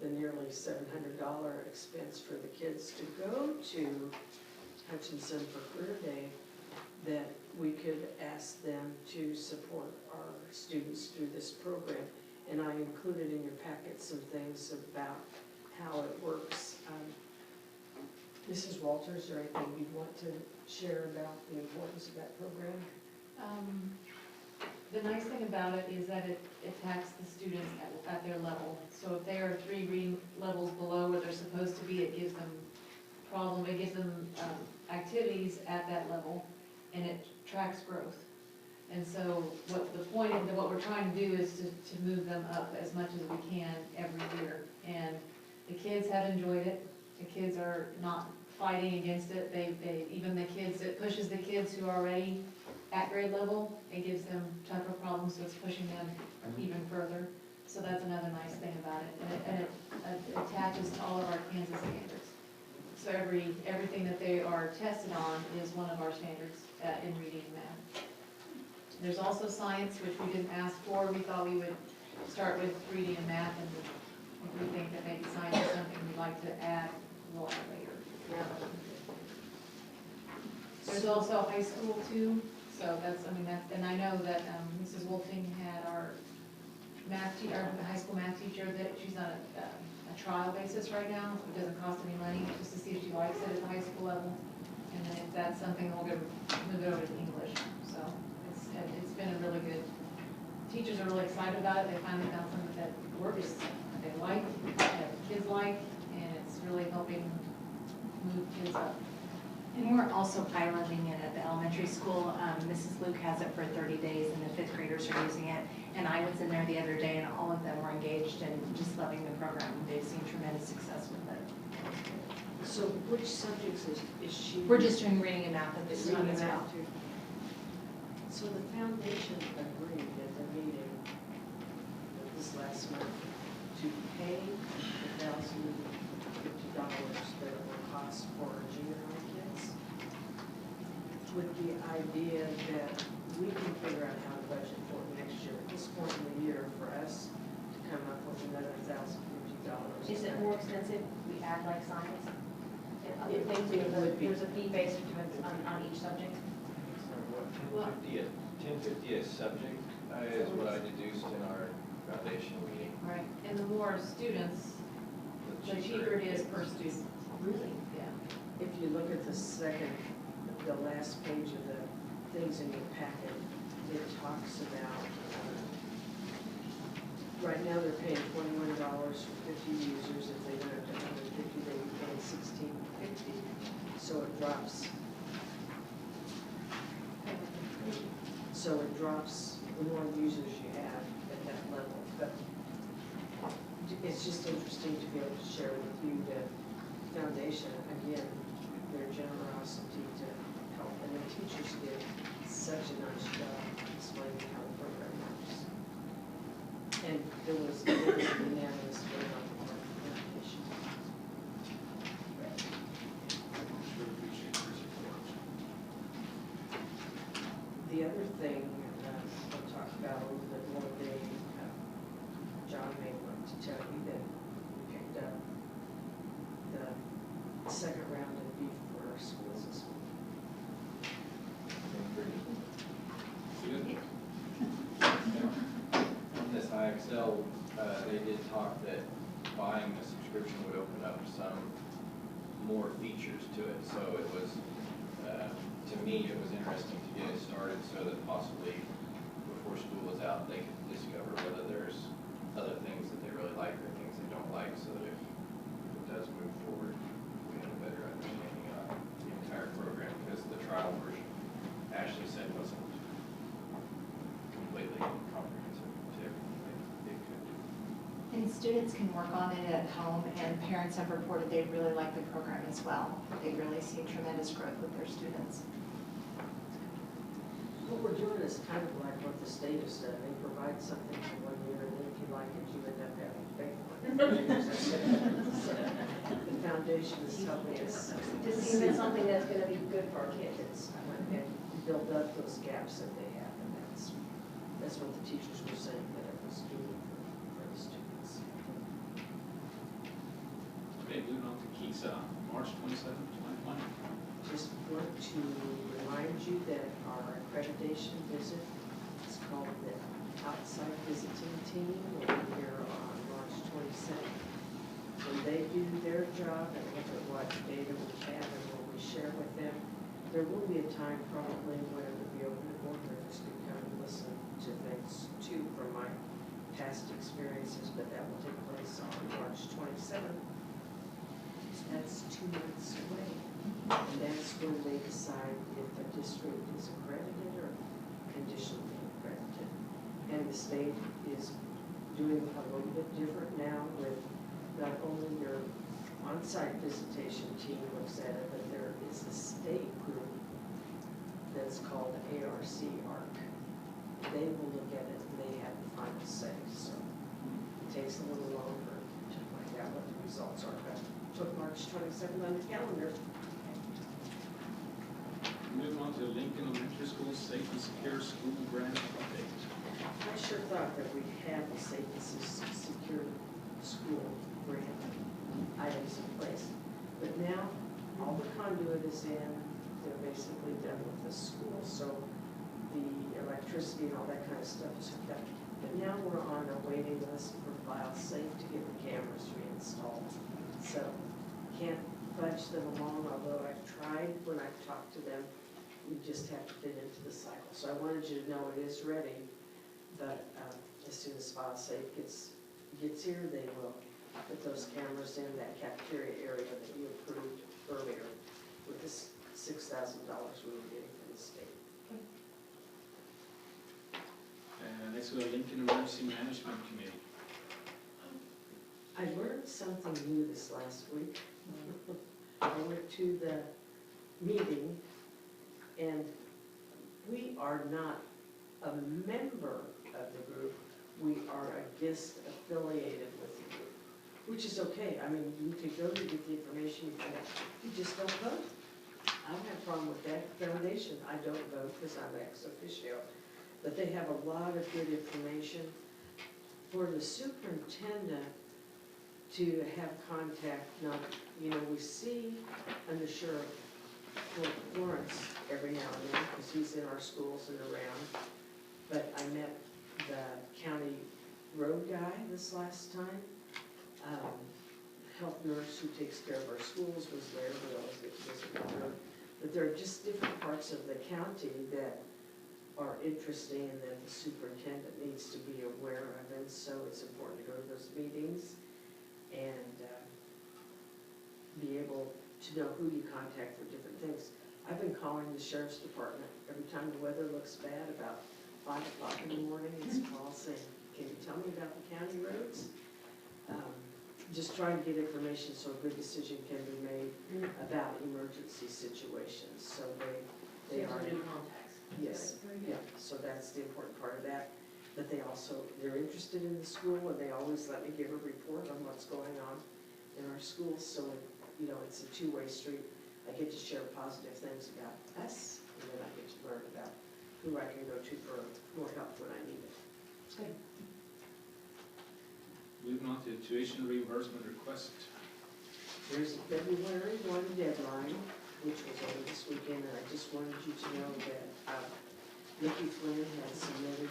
[SPEAKER 4] the nearly $700 expense for the kids to go to Hutchinson for Career Day, that we could ask them to support our students through this program. And I included in your packet some things about how it works. Mrs. Walters, is there anything you'd want to share about the importance of that program?
[SPEAKER 6] The nice thing about it is that it attacks the students at their level. So if they are 3 reading levels below where they're supposed to be, it gives them activities at that level, and it tracks growth. And so what the point of what we're trying to do is to move them up as much as we can every year. And the kids have enjoyed it. The kids are not fighting against it. Even the kids, it pushes the kids who are already at grade level, it gives them tougher problems, so it's pushing them even further. So that's another nice thing about it. And it attaches to all of our Kansas standards. So everything that they are tested on is one of our standards in reading and math. There's also science, which we didn't ask for. We thought we would start with reading and math, and if we think that maybe science is something we'd like to add, we'll add later. There's also high school too. So and I know that Mrs. Wolfing had our high school math teacher that she's on a trial basis right now. It doesn't cost any money, just to see if she likes it at the high school level. And then if that's something, we'll move it over to English. So it's been a really good, teachers are really excited about it. They finally found something that works, that they like, that the kids like, and it's really helping move kids up.
[SPEAKER 8] And we're also piloting it at the elementary school. Mrs. Luke has it for 30 days and the 5th graders are using it. And I was in there the other day and all of them were engaged and just loving the program. They've seen tremendous success with it.
[SPEAKER 4] So which subjects is she?
[SPEAKER 8] We're just doing reading and math at this
[SPEAKER 4] Reading
[SPEAKER 8] time
[SPEAKER 4] and
[SPEAKER 8] as well.
[SPEAKER 4] math too. So the foundation agreed at the meeting this last month to pay the $1,050 that it will cost for our junior high kids, with the idea that we can figure out how to budget for it next year. At this point in the year, for us to come up with another $1,050.
[SPEAKER 9] Is it more expensive if we add like science? And other
[SPEAKER 4] It-
[SPEAKER 9] things,
[SPEAKER 4] it would be.
[SPEAKER 9] there's a fee based on each subject?
[SPEAKER 10] What, 1050 a subject is what I deduced in our foundational meeting.
[SPEAKER 6] Right, and the more students, the cheaper it is per student.
[SPEAKER 9] Really?
[SPEAKER 6] Yeah.
[SPEAKER 4] If you look at the last page of the things in your packet, it talks about, right now they're paying $21 for 50 users. If they went up to 150, they would pay $16.50. So it drops. So it drops the more users you have at that level. But it's just interesting to be able to share with you the foundation, again, their generosity to help. And the teachers did such a nice job explaining how the program works. And there was unanimous vote on the part of the foundation.
[SPEAKER 1] Sure appreciate your support.
[SPEAKER 4] The other thing we'll talk about a little bit more, John may want to tell you that we picked up the second round of beef for our schools this week.
[SPEAKER 1] Good.
[SPEAKER 10] On this IXL, they did talk that buying the subscription would open up some more features to it. So it was, to me, it was interesting to get it started so that possibly before school is out, they could discover whether there's other things that they really like or things they don't like, so that if it does move forward, we have a better understanding of the entire program, because the trial version, Ashley said, wasn't completely comprehensive to everything they could do.
[SPEAKER 8] And students can work on it at home, and parents have reported they really like the program as well. They really see tremendous growth with their students.
[SPEAKER 4] What we're doing is kind of like what the state has done. They provide something for 1 year, and then if you like it, you end up having to pay for it. So the foundation is helping us
[SPEAKER 9] To see if it's something that's gonna be good for our kids.
[SPEAKER 4] and build up those gaps that they have, and that's what the teachers were saying that it was doing for the students.
[SPEAKER 1] Okay, moving on to KISA, March 27th, 2020.
[SPEAKER 4] Just want to remind you that our accreditation visit is called the Outside Visiting Team. Will be here on March 22nd. When they do their job and look at what data we have and what we share with them, there will be a time probably when it will be open to board members to come and listen to things too from my past experiences, but that will take place on March 27th. That's 2 months away. And that's when they decide if a district is accredited or conditionally accredited. And the state is doing a little bit different now with not only your on-site visitation team looks at it, but there is a state group that's called ARC. They will look at it and they have the final say. So it takes a little longer to find out what the results are, but took March 27th on the calendar.
[SPEAKER 1] Moving on to Lincoln Elementary School Safe and Secure School Grant Update.
[SPEAKER 4] I sure thought that we'd have the safe and secure school grant items in place. But now, all the conduit is in, they're basically done with the school, so the electricity and all that kind of stuff is hooked up. But now we're on a waiting list for File Safe to get the cameras reinstalled. So, can't fudge them along, although I've tried when I've talked to them. We just have to fit into the cycle. So I wanted you to know it is ready, but as soon as File Safe gets here, they will put those cameras in that cafeteria area that you approved earlier with this $6,000 we were getting from the state.
[SPEAKER 1] Next we have Lincoln Emergency Management Committee.
[SPEAKER 4] I learned something new this last week. I went to the meeting, and we are not a member of the group. We are a guest affiliated with the group, which is okay. I mean, you could go to get the information, you just don't vote. I don't have a problem with that. Foundation, I don't vote because I'm ex officio. But they have a lot of good information. For the superintendent to have contact, not, you know, we see under Sheriff Florence every now and then because he's in our schools and around. But I met the county road guy this last time. Health nurse who takes care of our schools was there, but always get to visit the road. But there are just different parts of the county that are interesting and that the superintendent needs to be aware of, and so it's important to go to those meetings and be able to know who you contact for different things. I've been calling the sheriff's department every time the weather looks bad, about 5 o'clock in the morning, it's a call saying, can you tell me about the county roads? Just trying to get information so a good decision can be made about emergency situations, so they are.
[SPEAKER 5] New contacts.
[SPEAKER 4] Yes, yeah, so that's the important part of that. But they're interested in the school, and they always let me give a report on what's going on in our schools, so, it's a two-way street. I get to share positive things about us, and then I get to learn about who I can go to for more help when I need it.
[SPEAKER 5] Good.
[SPEAKER 1] Moving on to tuition reimbursement request.
[SPEAKER 4] There's a February 1 deadline, which was over this weekend, and I just wanted you to know that Nikki Flynn had submitted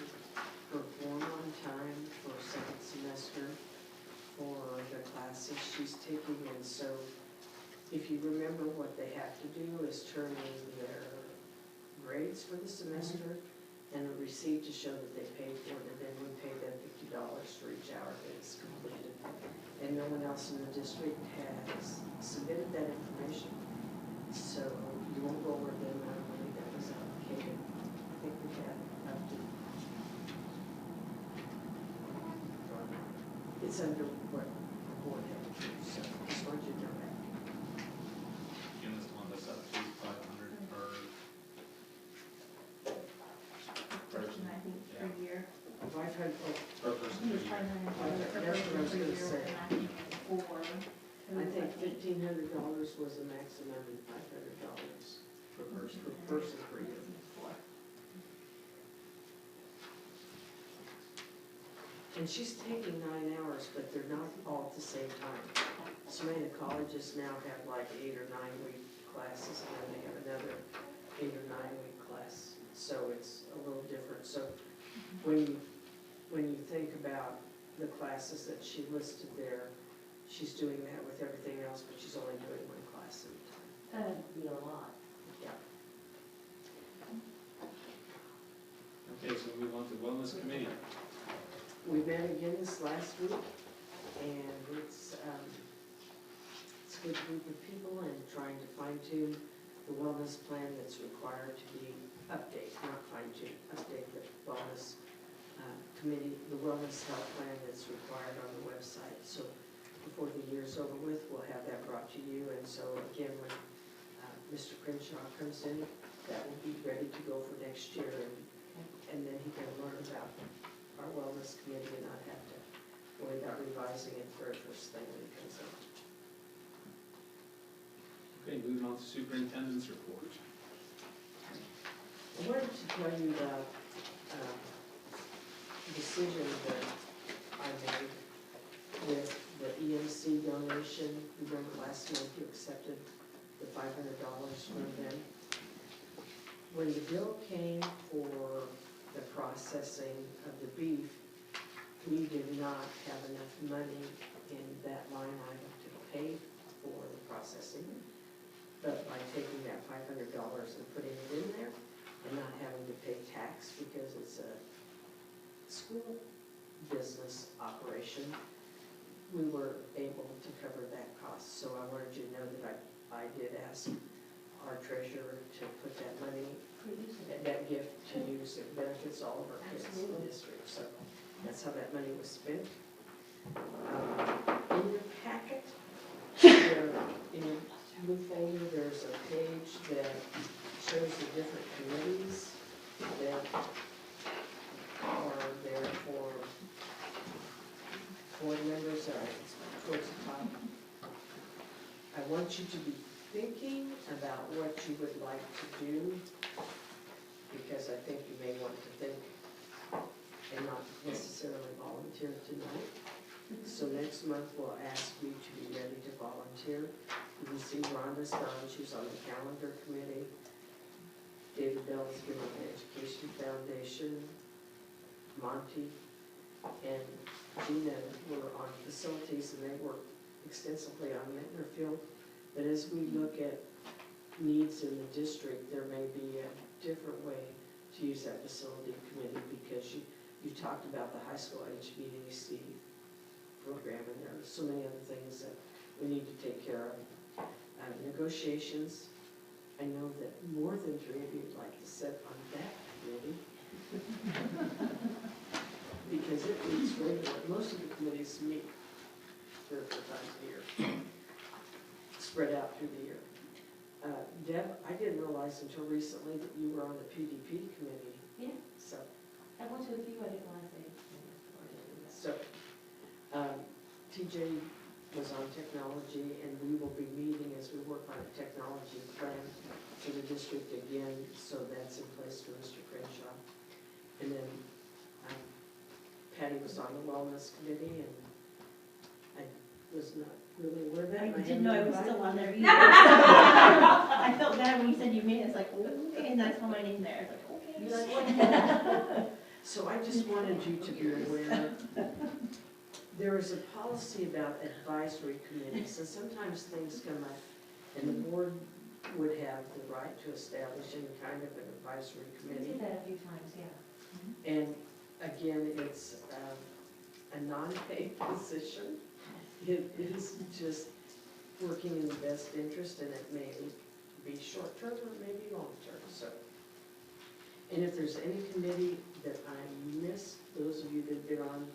[SPEAKER 4] her form on time for second semester for the classes she's taking, and so if you remember, what they have to do is turn in their grades for the semester and a receipt to show that they paid for it, and then we pay them $50 for each hour that is completed. And no one else in the district has submitted that information, so you won't go over the amount of money that was allocated. I think we had up to, it's under what the board had to do, so just wanted you to know that.
[SPEAKER 1] Again, this one that's up to 500 per
[SPEAKER 6] Person, I think, per year.
[SPEAKER 4] 500,
[SPEAKER 1] per person per year.
[SPEAKER 4] That's what I was gonna say.
[SPEAKER 6] And I think it's four.
[SPEAKER 4] I think $1,500 was the maximum and $500
[SPEAKER 1] Per person.
[SPEAKER 4] per person per year. And she's taking 9 hours, but they're not all at the same time. So many of the colleges now have like 8 or 9 week classes, and then they have another 8 or 9 week class. So it's a little different. So when you think about the classes that she listed there, she's doing that with everything else, but she's only doing 1 class at a time.
[SPEAKER 5] That'd be a lot.
[SPEAKER 4] Yeah.
[SPEAKER 1] Okay, so we move on to wellness committee.
[SPEAKER 4] We met again this last week, and it's a good group of people, and trying to fine-tune the wellness plan that's required to be updated, not fine-tune, update the wellness committee, the wellness health plan that's required on the website. So before the year's over with, we'll have that brought to you, and so again, when Mr. Crenshaw comes in, that will be ready to go for next year, and then he can learn about our wellness committee and not have to worry about revising it for the first thing when it comes up.
[SPEAKER 1] Okay, moving on to superintendent's report.
[SPEAKER 4] I wanted to tell you about a decision that I made with the EMC donation. Remember last month you accepted the $500 from them? When the bill came for the processing of the beef, we did not have enough money in that line item to pay for the processing. But by taking that $500 and putting it in there and not having to pay tax because it's a school business operation, we were able to cover that cost. So I wanted you to know that I did ask our treasurer to put that money, that gift to use. It benefits all of our kids in the district. So that's how that money was spent. In your packet, in your blue folder, there's a page that shows the different committees that are there for board members. Towards the top. I want you to be thinking about what you would like to do, because I think you may want to think and not necessarily volunteer tonight. So next month, we'll ask you to be ready to volunteer. You can see Rhonda's gone, she's on the calendar committee. David Bell has been on the Education Foundation. Monty and Gina were on facilities, and they work extensively on Mittner Field. But as we look at needs in the district, there may be a different way to to use that facility committee because you talked about the high school HVAC program, and there are so many other things that we need to take care of. Negotiations, I know that more than 3 of you would like to sit on that committee. Because it meets regularly. Most of the committees meet 3 or 4 times a year, spread out through the year. Deb, I didn't realize until recently that you were on the PDP committee.
[SPEAKER 9] Yeah.
[SPEAKER 4] So,
[SPEAKER 9] I went to a few, I didn't want to say.
[SPEAKER 4] so, TJ was on technology, and we will be meeting as we work on a technology plan for the district again, so that's in place for Mr. Crenshaw. And then Patty was on the wellness committee, and I was not really aware of that.
[SPEAKER 5] I
[SPEAKER 4] and
[SPEAKER 5] didn't know I was
[SPEAKER 4] hadn't
[SPEAKER 5] still on there
[SPEAKER 4] invited
[SPEAKER 5] either. I felt bad when you said you made it, it's like, okay, and I saw my name there, it's like, okay.
[SPEAKER 4] you. So I just wanted you to be aware, there is a policy about advisory committees, and sometimes things come up, and the board would have the right to establish any kind of an advisory
[SPEAKER 9] We
[SPEAKER 4] committee.
[SPEAKER 9] did that a few times, yeah.
[SPEAKER 4] And again, it's a non-paid position. It is just working in the best interest, and it may be short-term or it may be long-term, so. And if there's any committee that I missed, those of you that have been on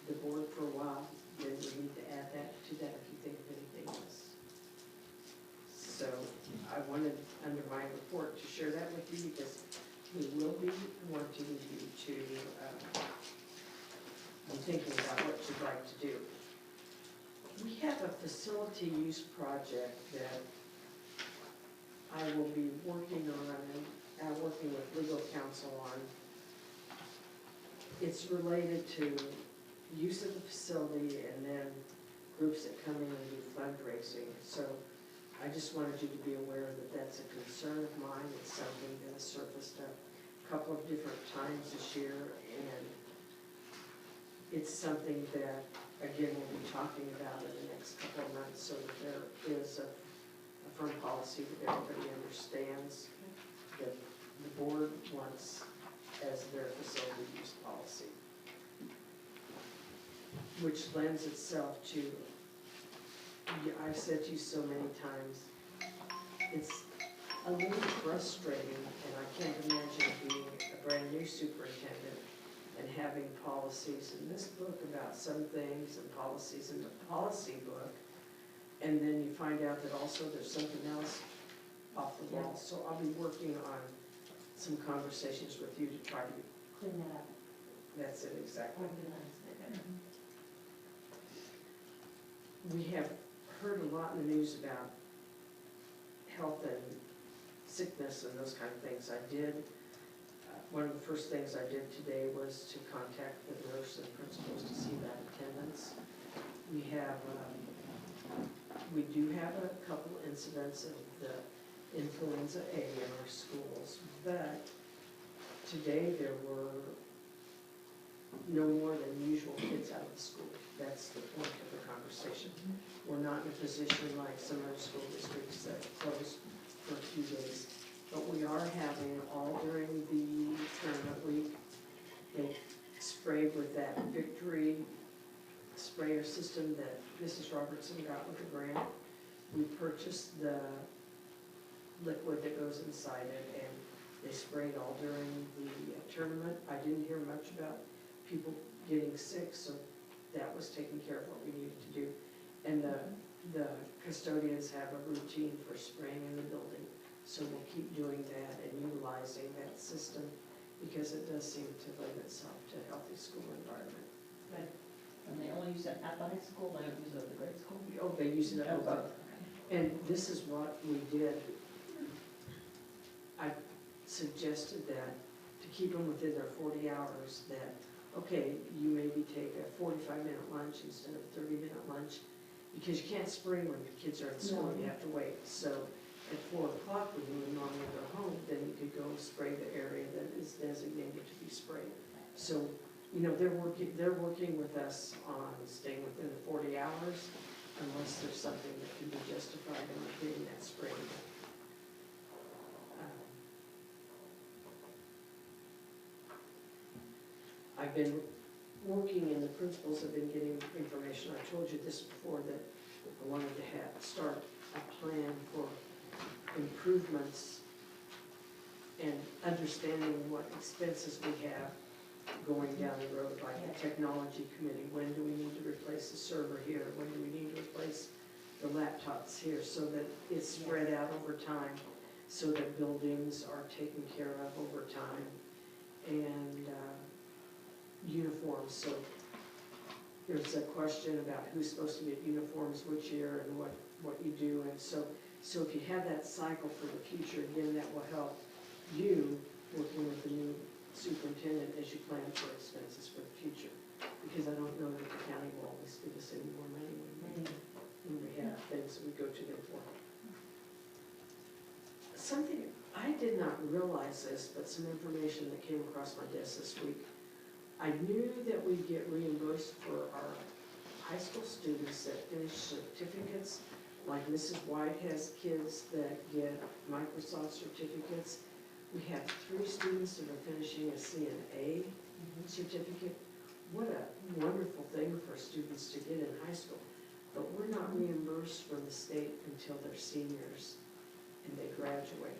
[SPEAKER 4] the board for a while, then we need to add that to that if you think of anything else. So I wanted, under my report, to share that with you because we will be wanting you to, I'm thinking about what you'd like to do. We have a facility use project that I will be working on and working with legal counsel on. It's related to use of the facility and then groups that come in and do fundraising. So I just wanted you to be aware that that's a concern of mine. It's something that has surfaced a couple of different times this year, and it's something that, again, we'll be talking about in the next couple of months so that there is a firm policy that everybody understands that the board wants as their facility use policy, which lends itself to, I've said to you so many times, it's a little frustrating, and I can't imagine being a brand new superintendent and having policies in this book about some things and policies in the policy book, and then you find out that also there's something else off the wall. So I'll be working on some conversations with you to try to,
[SPEAKER 9] Clean that up.
[SPEAKER 4] that's it exactly.
[SPEAKER 9] Organize it.
[SPEAKER 4] We have heard a lot in the news about health and sickness and those kind of things. I did, one of the first things I did today was to contact the nurse and principals to see about attendance. We have, we do have a couple incidents of the influenza A in our schools, but today there were no more than usual kids out of the school. That's the point of the conversation. We're not in a position like some other school districts that close for a few days, but we are having all during the tournament week. They sprayed with that Victory sprayer system that Mrs. Robertson got with a grant. We purchased the liquid that goes inside it, and they sprayed all during the tournament. I didn't hear much about people getting sick, so that was taking care of what we needed to do. And the custodians have a routine for spraying in the building, so we'll keep doing that and utilizing that system because it does seem to lend itself to a healthy school environment.
[SPEAKER 5] Right. And they only use it at the high school, they don't use it at the grade school?
[SPEAKER 4] Oh, they use it at both. And this is what we did. I suggested that to keep them within their 40 hours, that, okay, you maybe take a 45-minute lunch instead of 30-minute lunch, because you can't spray when the kids are in school, you have to wait. So at 4 o'clock when you would normally go home, then you could go spray the area that is designated to be sprayed. So, you know, they're working with us on staying within the 40 hours unless there's something that can be justified in getting that sprayed. I've been working, and the principals have been getting information. I told you this before, that I wanted to start a plan for improvements and understanding what expenses we have going down the road, like the technology committee. When do we need to replace the server here? When do we need to replace the laptops here? So that it's spread out over time, so that buildings are taken care of over time. And uniforms, so there's a question about who's supposed to get uniforms which year and what you do. And so if you have that cycle for the future, again, that will help you working with the new superintendent as you plan for expenses for the future. Because I don't know that the county will always give us any more money when we have things that we go to them for. Something, I did not realize this, but some information that came across my desk this week. I knew that we get reimbursed for our high school students that finish certificates, like Mrs. White has kids that get Microsoft certificates. We have 3 students that are finishing a CNA certificate. What a wonderful thing for students to get in high school. But we're not reimbursed from the state until they're seniors and they graduate.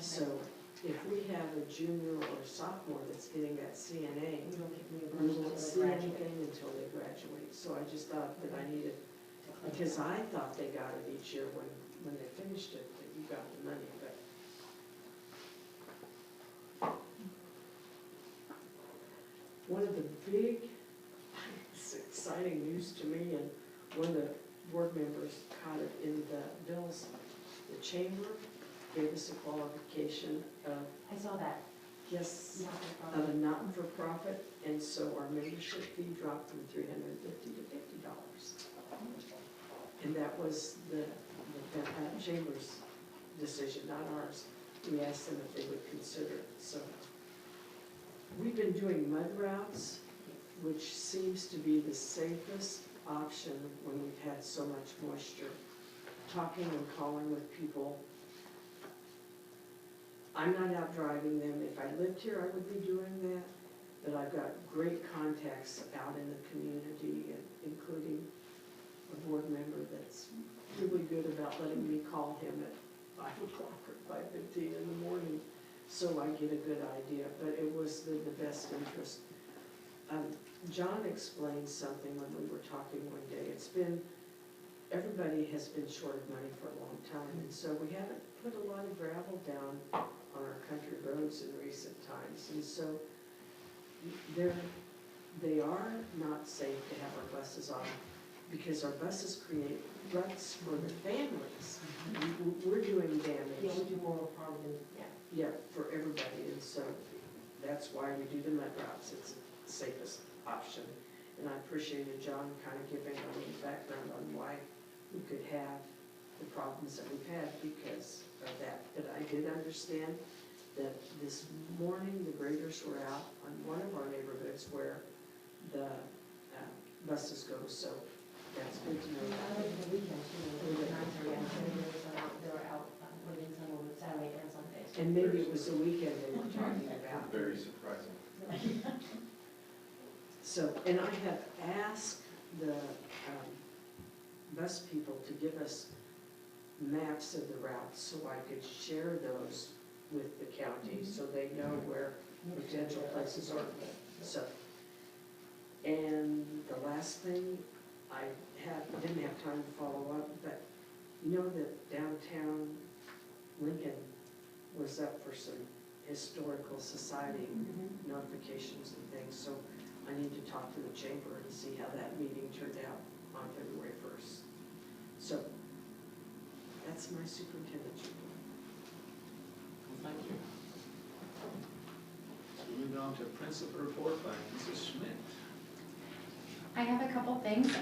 [SPEAKER 4] So if we have a junior or sophomore that's getting that CNA, we won't see anything until they graduate. So I just thought that I needed, because I thought they got it each year when they finished it, that you got the money, but one of the big, it's exciting news to me, and one of the board members caught it in the bills. The chamber gave us a qualification of,
[SPEAKER 9] I saw that.
[SPEAKER 4] yes,
[SPEAKER 9] Not for
[SPEAKER 4] of
[SPEAKER 9] profit.
[SPEAKER 4] a not-for-profit, and so our membership fee dropped from $350 to $50. And that was the chamber's decision, not ours. We asked them if they would consider it, so. We've been doing mud routes, which seems to be the safest option when we've had so much moisture. Talking and calling with people. I'm not out driving them. If I lived here, I would be doing that. But I've got great contacts out in the community, including a board member that's really good about letting me call him at 5 o'clock or 5:15 in the morning, so I get a good idea. But it was the best interest. John explained something when we were talking one day. Everybody has been short of money for a long time, and so we haven't put a lot of gravel down on our country roads in recent times. And so they are not safe to have our buses on, because our buses create ruts for the families. We're doing damage.
[SPEAKER 9] Yeah, we do more harm than,
[SPEAKER 4] Yeah, for everybody, and so that's why we do the mud routes. It's the safest option. And I appreciated John kind of giving a little background on why we could have the problems that we've had because of that. But I did understand that this morning the graders were out on one of our neighborhoods where the buses go, so that's good to know.
[SPEAKER 9] I went to the weekend too, the 9:30, they were out living some on Saturday and Sunday.
[SPEAKER 4] And maybe it was the weekend they were talking about.
[SPEAKER 10] Very surprising.
[SPEAKER 4] So, and I have asked the bus people to give us maps of the routes so I could share those with the county so they know where potential places are. So, and the last thing, I didn't have time to follow up, but you know that downtown Lincoln was up for some historical society notifications and things, so I need to talk to the chamber and see how that meeting turned out on February 1st. So, that's my superintendent's report.
[SPEAKER 1] Well, thank you. So moving on to principal report by Mrs. Schmidt.
[SPEAKER 8] I have a couple things.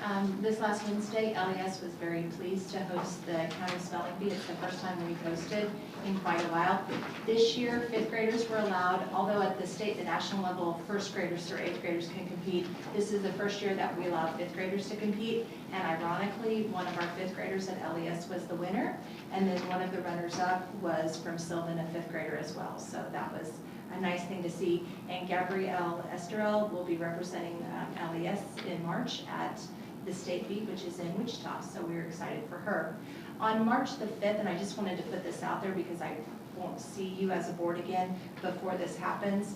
[SPEAKER 8] This last Wednesday, LES was very pleased to host the county spelling bee. It's the first time we've hosted in quite a while. This year, 5th graders were allowed, although at the state, the national level, 1st graders through 8th graders can compete. This is the first year that we allowed 5th graders to compete, and ironically, one of our 5th graders at LES was the winner, and then one of the runners-up was from Sylvan, a 5th grader as well. So that was a nice thing to see. And Gabrielle Esterel will be representing LES in March at the State Beat, which is in Wichita, so we're excited for her. On March the 5th, and I just wanted to put this out there because I won't see you as a board again before this happens,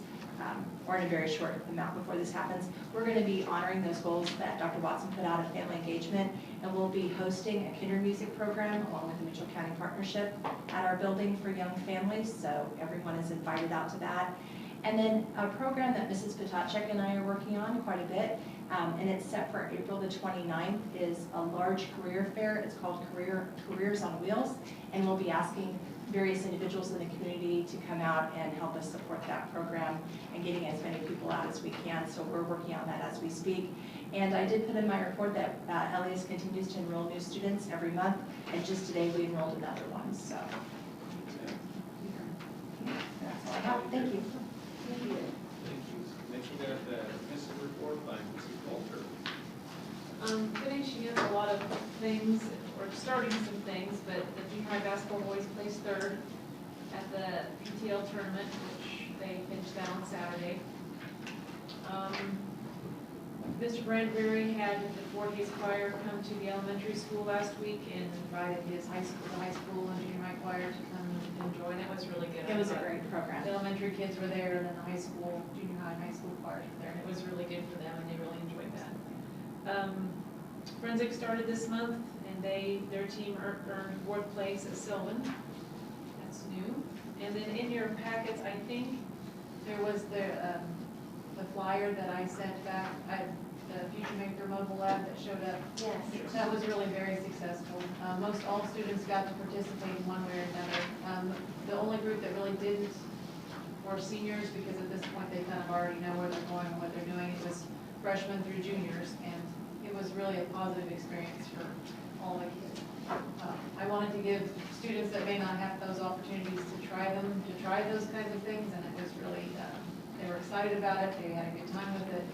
[SPEAKER 8] or in a very short amount before this happens, we're going to be honoring those goals that Dr. Watson put out at Family Engagement, and we'll be hosting a kinder music program along with the Mitchell County Partnership at our building for young families, so everyone is invited out to that. And then a program that Mrs. Potacek and I are working on quite a bit, and it's set for April the 29th, is a large career fair. It's called Careers on Wheels, and we'll be asking various individuals in the community to come out and help us support that program and getting as many people out as we can. So we're working on that as we speak. And I did put in my report that LES continues to enroll new students every month, and just today we enrolled another one. So that's all I have. Thank you.
[SPEAKER 1] Thank you. Next we got the missing report by Mrs. Walter.
[SPEAKER 11] Finishing up a lot of things, or starting some things, but the junior high basketball boys placed third at the PTL tournament, which they finished that on Saturday. Mr. Brandberry had the Fort Hays Choir come to the elementary school last week and invited the high school and junior high choir to come and join. It was really good.
[SPEAKER 8] It was a great program.
[SPEAKER 11] The elementary kids were there, and then the high school, junior high and high school choirs were there, and it was really good for them, and they really enjoyed that. Forensic started this month, and their team earned 4th place at Sylvan. That's new. And then in your packets, I think there was the flyer that I sent back, the Future Maker Mobile Lab that showed up.
[SPEAKER 9] Yes.
[SPEAKER 11] That was really very successful. Most all students got to participate in one way or another. The only group that really didn't were seniors, because at this point they kind of already know where they're going and what they're doing. It was freshmen through juniors, and it was really a positive experience for all the kids. I wanted to give students that may not have those opportunities to try those kinds of things, and it was really, they were excited about it, they had a good time with it.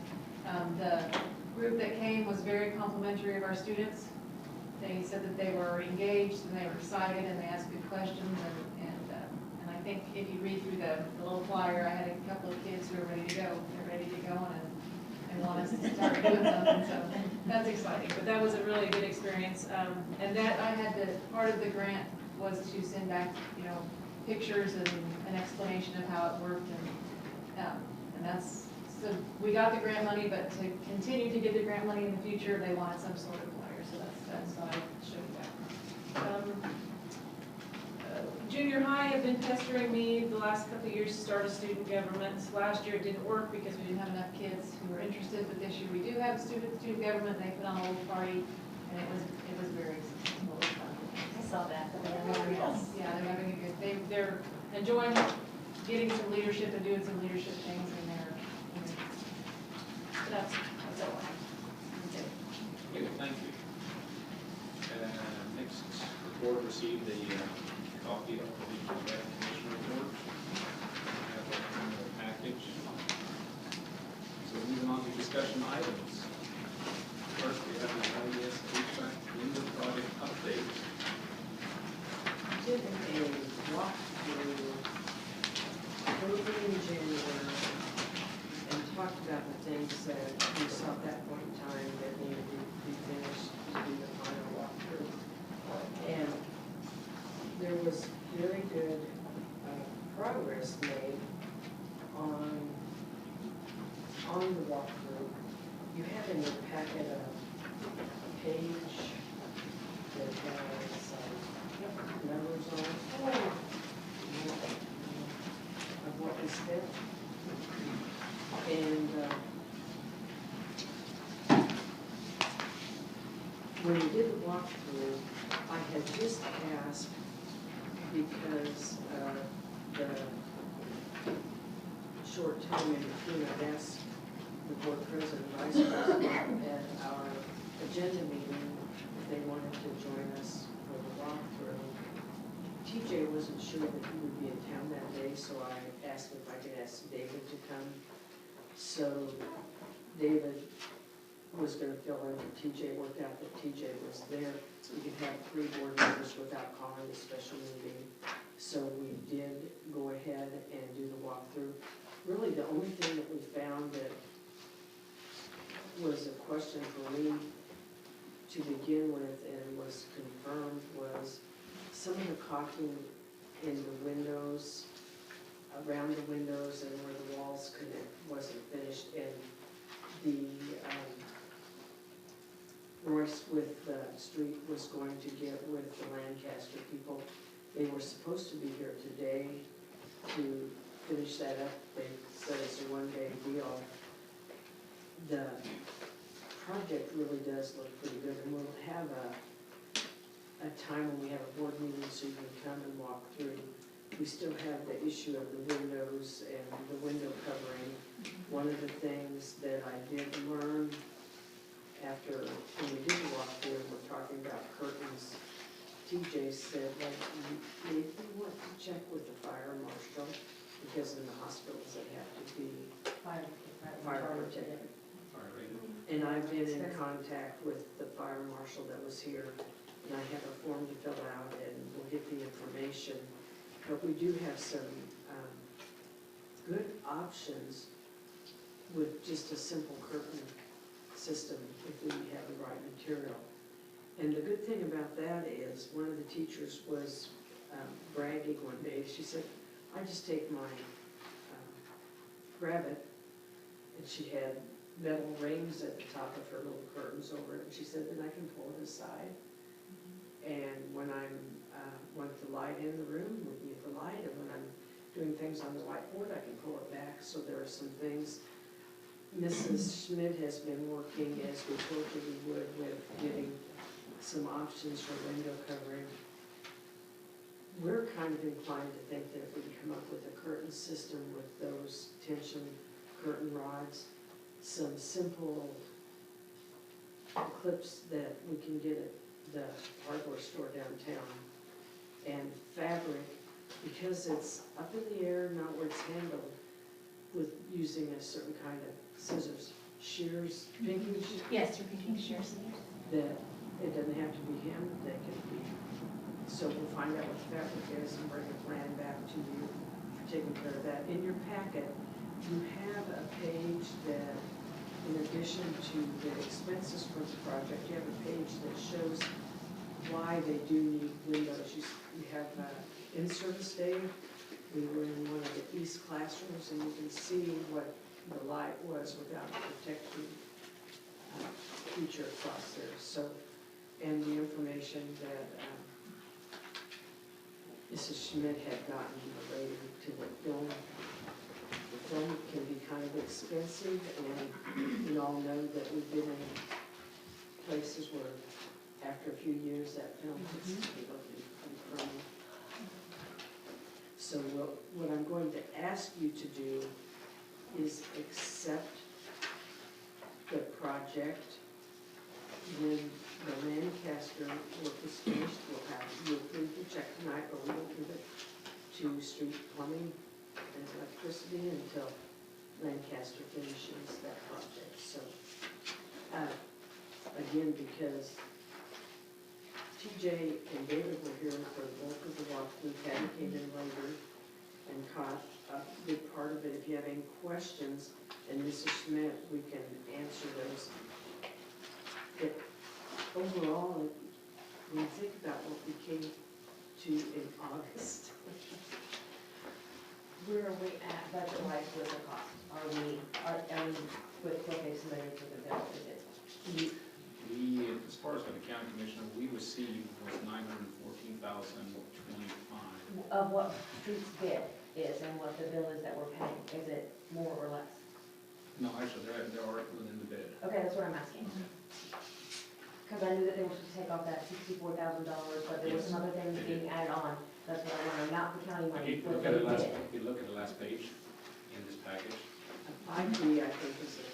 [SPEAKER 11] The group that came was very complimentary of our students. They said that they were engaged and they were excited and they asked good questions, and I think if you read through the little flyer, I had a couple of kids who are ready to go. They're ready to go and want us to start doing something, so that's exciting. But that was a really good experience. And that I had part of the grant was to send back, pictures and an explanation of how it worked, and that's, so we got the grant money, but to continue to get the grant money in the future, they wanted some sort of flyer, so that's what I showed you that. Junior high have been pestering me the last couple of years to start a student government. Last year it didn't work because we didn't have enough kids who were interested, but this year we do have student government. They put on a little party, and it was very successful. It was fun.
[SPEAKER 9] I saw that.
[SPEAKER 11] Yeah, they're having a good. They're enjoying getting some leadership and doing some leadership things in there. That's all I have.
[SPEAKER 1] Okay, thank you. Next report received a copy of the commission report. I have that in the package. So moving on to discussion items. First, we have an LES HVAC window project update.
[SPEAKER 4] Did a walkthrough early in January and talked about the things that we saw at that point in time that needed to be finished to do the final walkthrough. And there was very good progress made on the walkthrough. You have in your packet a page that has numbers on it of what we spent. And when we did the walkthrough, I had just asked, because the short time in between, I'd asked the board president and vice president at our agenda meeting if they wanted to join us for the walkthrough. TJ wasn't sure that he would be in town that day, so I asked him if I could ask David to come. So David was going to fill in for TJ, worked out that TJ was there. We could have 3 board members without calling a special meeting. So we did go ahead and do the walkthrough. really the only thing that we found that was a question for me to begin with and was confirmed was some of the caulking in the windows, around the windows and where the walls wasn't finished, and the, Royce with the street was going to get with the Lancaster people. They were supposed to be here today to finish that up. They said it's a one-day deal. The project really does look pretty good, and we'll have a time when we have a board meeting so you can come and walk through. We still have the issue of the windows and the window covering. One of the things that I did learn after, when we did walk through, we're talking about curtains. TJ said, like, maybe we want to check with the fire marshal, because in the hospitals they have to be fire protected. And I've been in contact with the fire marshal that was here, and I have a form to fill out, and we'll get the information. But we do have some good options with just a simple curtain system if we have the right material. And the good thing about that is, one of the teachers was bragging one day. She said, I just take my rabbit, and she had metal rings at the top of her little curtains over it, and she said, then I can pull it aside. And when I'm want the light in the room, we need the light, and when I'm doing things on the whiteboard, I can pull it back. So there are some things. Mrs. Schmidt has been working, as we told her we would, with getting some options for window covering. We're kind of inclined to think that if we can come up with a curtain system with those tension curtain rods, some simple clips that we can get at the hardware store downtown, and fabric, because it's up in the air, not where it's handled, with using a certain kind of scissors, shears, pinking shears.
[SPEAKER 8] Yes, you're picking shears.
[SPEAKER 4] That it doesn't have to be hemmed, they can be. So we'll find out what the fabric is and bring a plan back to you for taking care of that. In your packet, you have a page that, in addition to the expenses for the project, you have a page that shows why they do need windows. You have in-service day. We were in one of the East classrooms, and you can see what the light was without the protection feature across there. So, and the information that Mrs. Schmidt had gotten related to the film. The film can be kind of expensive, and we all know that we've been in places where after a few years that film gets to be looking crummy. So what I'm going to ask you to do is accept the project. When the Lancaster work is finished, you'll approve the check tonight, or we will give it to street plumbing and electricity until Lancaster finishes that project. So, again, because TJ and David were here for the bulk of the walkthrough, Patty came in later and caught a big part of it. If you have any questions, and Mrs. Schmidt, we can answer those. But overall, when you think about what we came to in August,
[SPEAKER 9] Where are we at budget-wise with the cost? Are we with what they submitted for the bill? Is it?
[SPEAKER 1] We, as far as for the county commissioner, we received was $914,025.
[SPEAKER 9] Of what streets bid is and what the bill is that we're paying, is it more or less?
[SPEAKER 1] No, actually, there are within the bid.
[SPEAKER 9] Okay, that's what I'm asking. Because I knew that they were supposed to take off that $64,000, but there was some other things being added on. That's what I wanted, not the county
[SPEAKER 1] If
[SPEAKER 9] money,
[SPEAKER 1] you
[SPEAKER 9] but
[SPEAKER 1] look
[SPEAKER 9] they
[SPEAKER 1] at the last,
[SPEAKER 9] did.
[SPEAKER 1] if you look at the last page in this package,
[SPEAKER 4] I agree, I think is a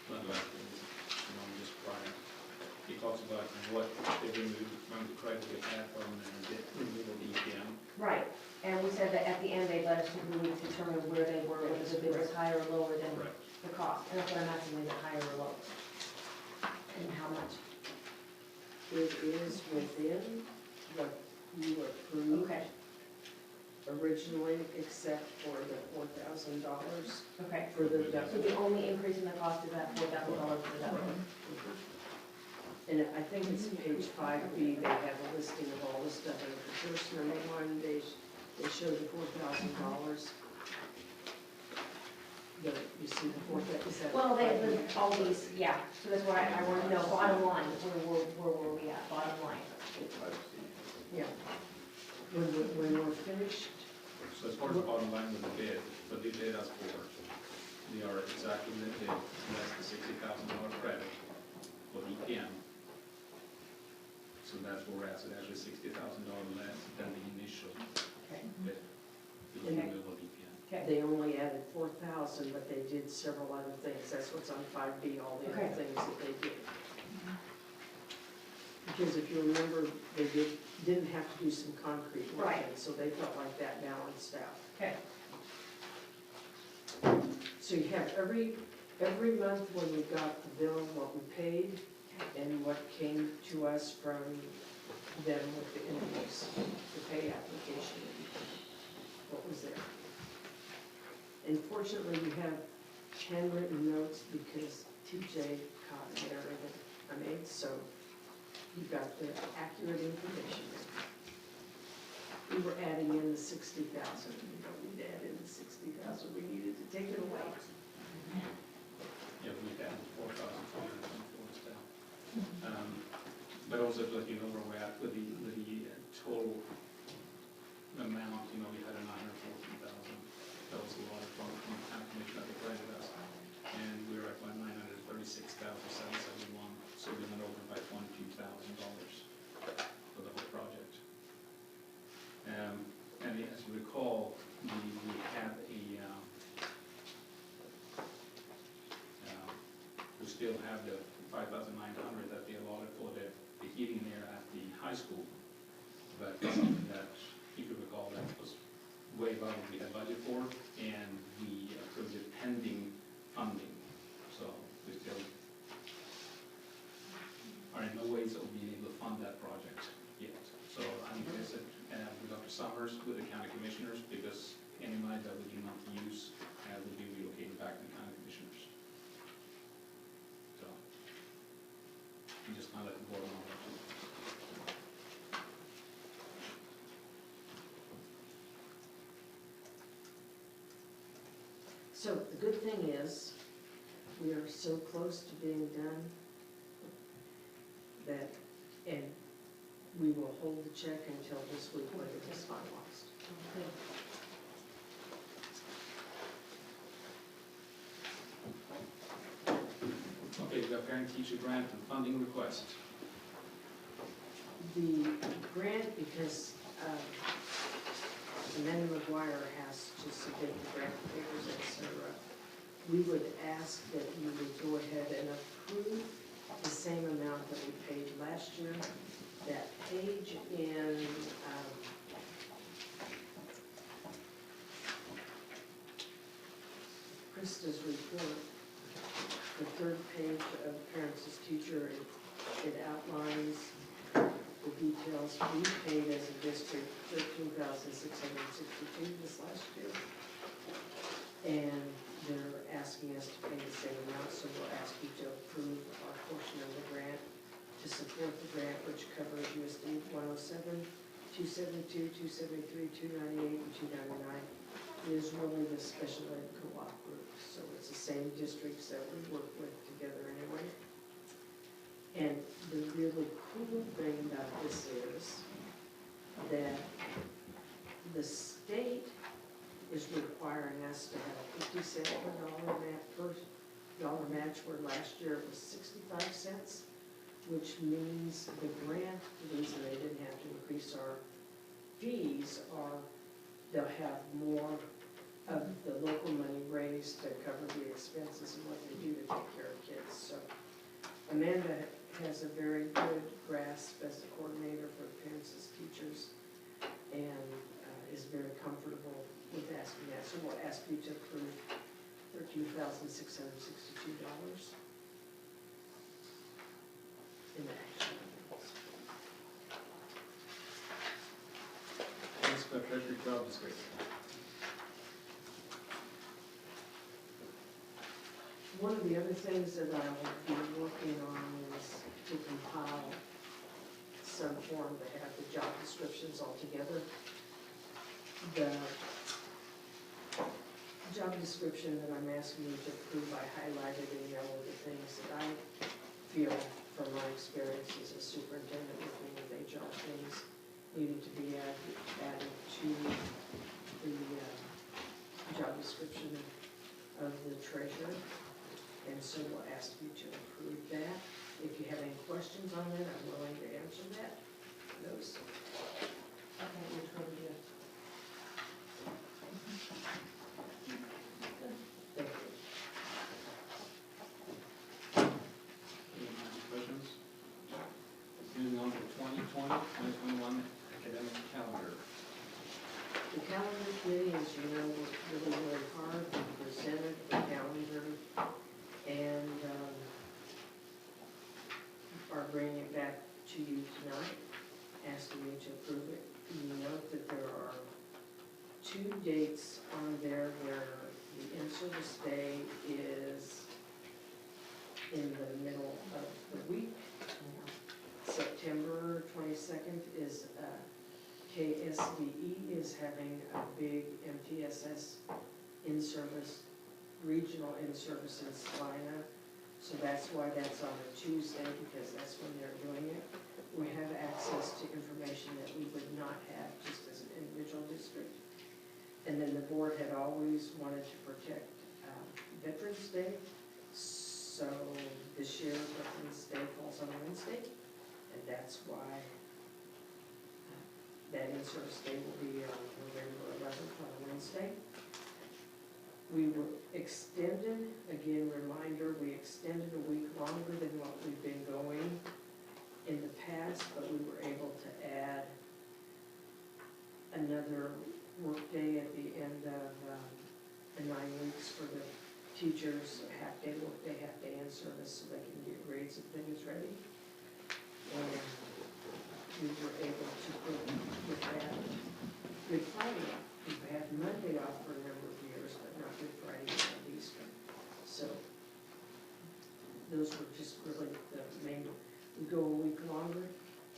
[SPEAKER 1] not the last page, the one just prior, he talks about what they removed from the credit they had from and did removal of EPM.
[SPEAKER 9] Right, and we said that at the end, they let us really determine where they were, whether the bid was higher or lower than
[SPEAKER 1] Correct.
[SPEAKER 9] the cost. And that's what I'm asking, is it higher or lower? And how much?
[SPEAKER 4] It is within what you approved.
[SPEAKER 9] Okay,
[SPEAKER 4] originally, except for the $4,000
[SPEAKER 9] Okay.
[SPEAKER 4] for the
[SPEAKER 9] So
[SPEAKER 4] duct.
[SPEAKER 9] the only increase in the cost is that $4,000 for the duct.
[SPEAKER 4] And I think it's page 5B, they have a listing of all the stuff, and the first number one, they show the $4,000. You see the four, is that?
[SPEAKER 9] Well, all these, yeah, so that's why I want to know, bottom line, where were we at, bottom line?
[SPEAKER 4] Yeah. When we're finished,
[SPEAKER 1] So as far as the bottom line with the bid, what they bid us for, they are exactly the bid, that's the $60,000 credit for EPM. So that's where we're at, so actually $60,000 less than the initial
[SPEAKER 9] Okay.
[SPEAKER 1] bid. The
[SPEAKER 4] Okay.
[SPEAKER 1] renewable EPM.
[SPEAKER 9] Okay.
[SPEAKER 4] they only added 4,000, but they did several other things. That's what's on 5B, all the other
[SPEAKER 9] Okay.
[SPEAKER 4] things that they did. Because if you remember, they didn't have to do some concrete work,
[SPEAKER 9] Right.
[SPEAKER 4] and so they felt like that balanced out.
[SPEAKER 9] Okay.
[SPEAKER 4] So you have every month when we got the bill, what we paid, and what came to us from them with the invoice, the pay application, what was there. And fortunately, we have handwritten notes because TJ caught an error that I made, so you got the accurate information. We were adding in the 60,000, we don't need to add in the 60,000, we needed to take it away.
[SPEAKER 1] Yeah, we had 4,424 staff. But also to let you know where we're at with the total amount, you know, we had a 914,000. That was a lot of fun from the county commission that they granted us. And we were at 936,771, so we went over by $22,000 for the whole project. And as you recall, we have we still have the 5,900 that they allotted for the heating there at the high school. But something that you could recall that was way above what we had budget for, and we approved it pending funding. So we still are in no ways of being able to fund that project yet. So I need to visit with Dr. Summers, with the county commissioners, because any money that we do not use will be relocated back to the county commissioners. So we just kind of let the board know that.
[SPEAKER 4] So the good thing is, we are so close to being done that, and we will hold the check until this week when it is finalized.
[SPEAKER 1] Okay, we got parent-teacher grant and funding request.
[SPEAKER 4] The grant, because Amanda McGuire has to submit the grant papers, et cetera, we would ask that you would go ahead and approve the same amount that we paid last year. That page in Krista's report, the third page of Parents as Teacher, it outlines the details. We paid as a district $13,662 this last year. And they're asking us to pay the same amount, so we'll ask you to approve our portion of the grant to support the grant, which covers USD 107, 272, 273, 298, and 299. It is really the special ed co-op group, so it's the same districts that we work with together anyway. And the really cool thing about this is that the state is requiring us to have a 50-cent per dollar match, where last year it was 65 cents, which means the grant, the reason they didn't have to increase our fees are they'll have more of the local money raised to cover the expenses and what they do to take care of kids. So Amanda has a very good grasp as the coordinator for parents as teachers, and is very comfortable with asking that. So we'll ask you to approve $13,662 in the action items.
[SPEAKER 1] Next, treasury job great.
[SPEAKER 4] One of the other things that I will be working on is to compile some form to have the job descriptions all together. The job description that I'm asking you to approve, I highlighted in yellow the things that I feel from my experience as a superintendent working with HR things needed to be added to the job description of the treasurer. And so we'll ask you to approve that. If you have any questions on it, I'm willing to answer that. Those. Okay, which one do you? Thank you.
[SPEAKER 1] Any questions? Moving on to 2020-2021 academic calendar.
[SPEAKER 4] The calendar committee, as you know, worked really, really hard. We presented the calendar and are bringing it back to you tonight, asking you to approve it. You note that there are 2 dates on there where the in-service day is in the middle of the week. September 22nd is KSDE is having a big MTSS in-service, regional in-service in Salina. So that's why that's on a Tuesday, because that's when they're doing it. We have access to information that we would not have just as an individual district. And then the board had always wanted to protect Veterans Day. So this year, Veterans Day falls on a Wednesday, and that's why that in-service day will be on November 11th on a Wednesday. We were extended, again, reminder, we extended a week longer than what we've been going in the past, but we were able to add another workday at the end of the 9 weeks for the teachers, a half-day workday, half-day in service, so they can get grades and things ready. And we were able to put with that Good Friday off. We've had Monday off for a number of years, but not Good Friday and Easter. So those were just really the main, we go a week longer.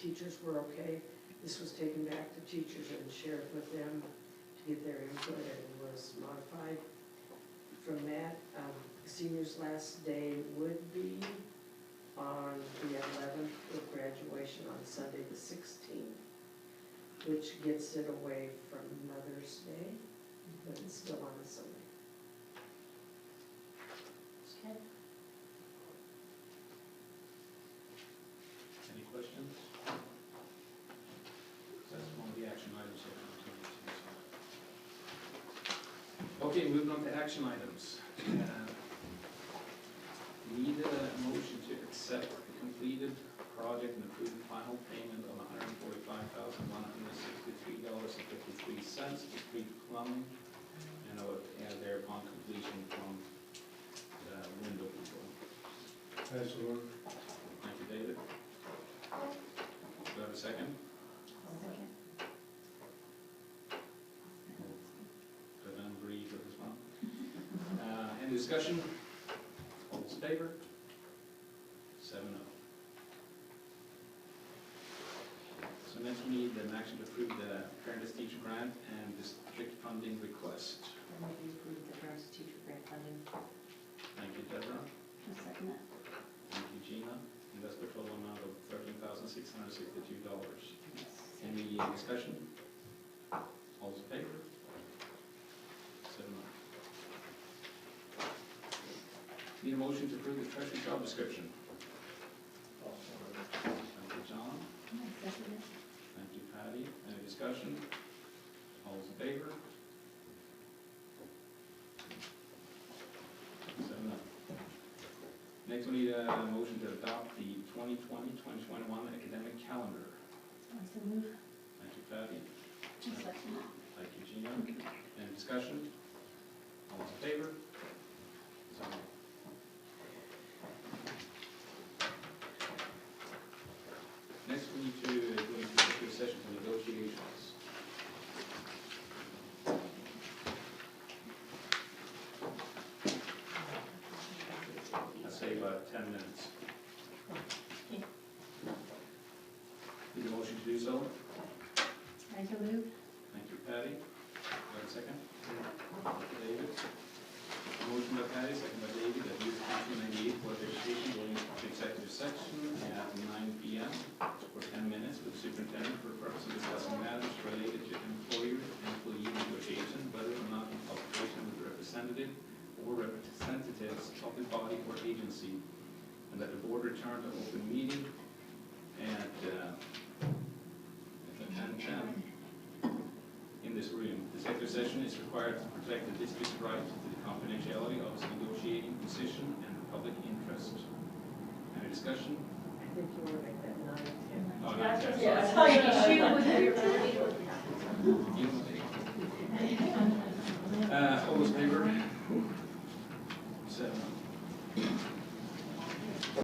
[SPEAKER 4] Teachers were okay. This was taken back to teachers and shared with them to get their input and was modified. From that, seniors' last day would be on the 11th with graduation on Sunday the 16th, which gets it away from Mother's Day, but it's still on a Sunday.
[SPEAKER 6] Okay.
[SPEAKER 1] Any questions? That's one of the action items here. Okay, moving on to action items. Need a motion to accept the completed project and approve the final payment of $145,163.53 to Creek Plumbing, and I would add there upon completion from the window people.
[SPEAKER 12] That's the one.
[SPEAKER 1] Thank you, David. Do I have a second? Good, I'm agreed with this one. Any discussion? All those in favor? 7-0. So next we need an action to approve the Parent Teacher Grant and district funding request.
[SPEAKER 8] And we approve the parents teacher grant funding.
[SPEAKER 1] Thank you, Deborah.
[SPEAKER 8] I'll second that.
[SPEAKER 1] Thank you, Gina. And that's the total amount of $13,662. Any discussion? All those in favor? 7-0. Need a motion to approve the treasury job description. Thank you, John.
[SPEAKER 8] I'll second it.
[SPEAKER 1] Thank you, Patty. Any discussion? All those in favor? 7-0. Next, we need a motion to adopt the 2020-2021 academic calendar.
[SPEAKER 8] I'll so move.
[SPEAKER 1] Thank you, Patty.
[SPEAKER 8] I'll second that.
[SPEAKER 1] Thank you, Gina. Any discussion? All those in favor? 7-0. Next, we need to go into executive session for negotiations. 10 minutes. Need a motion to do so?
[SPEAKER 6] I so move.
[SPEAKER 1] Thank you, Patty. Do I have a second? David? Motion by Patty, second by David, that use 298 Board of Education going into executive section at 9 p.m. for 10 minutes with the superintendent for the purpose of discussing matters related to employer-employee negotiation, whether or not in consultation with the representative or representatives of the body or agency, and that the board return to open meeting at 10:10 in this room. The executive session is required to protect the district's right to the confidentiality of its negotiating position and the public interest. Any discussion?
[SPEAKER 4] I think you want to make that 9:10.
[SPEAKER 1] Oh,
[SPEAKER 5] Yeah,
[SPEAKER 1] 9:10,
[SPEAKER 5] yeah,
[SPEAKER 1] sorry.
[SPEAKER 5] that's-
[SPEAKER 6] Issue with your ability to.
[SPEAKER 1] You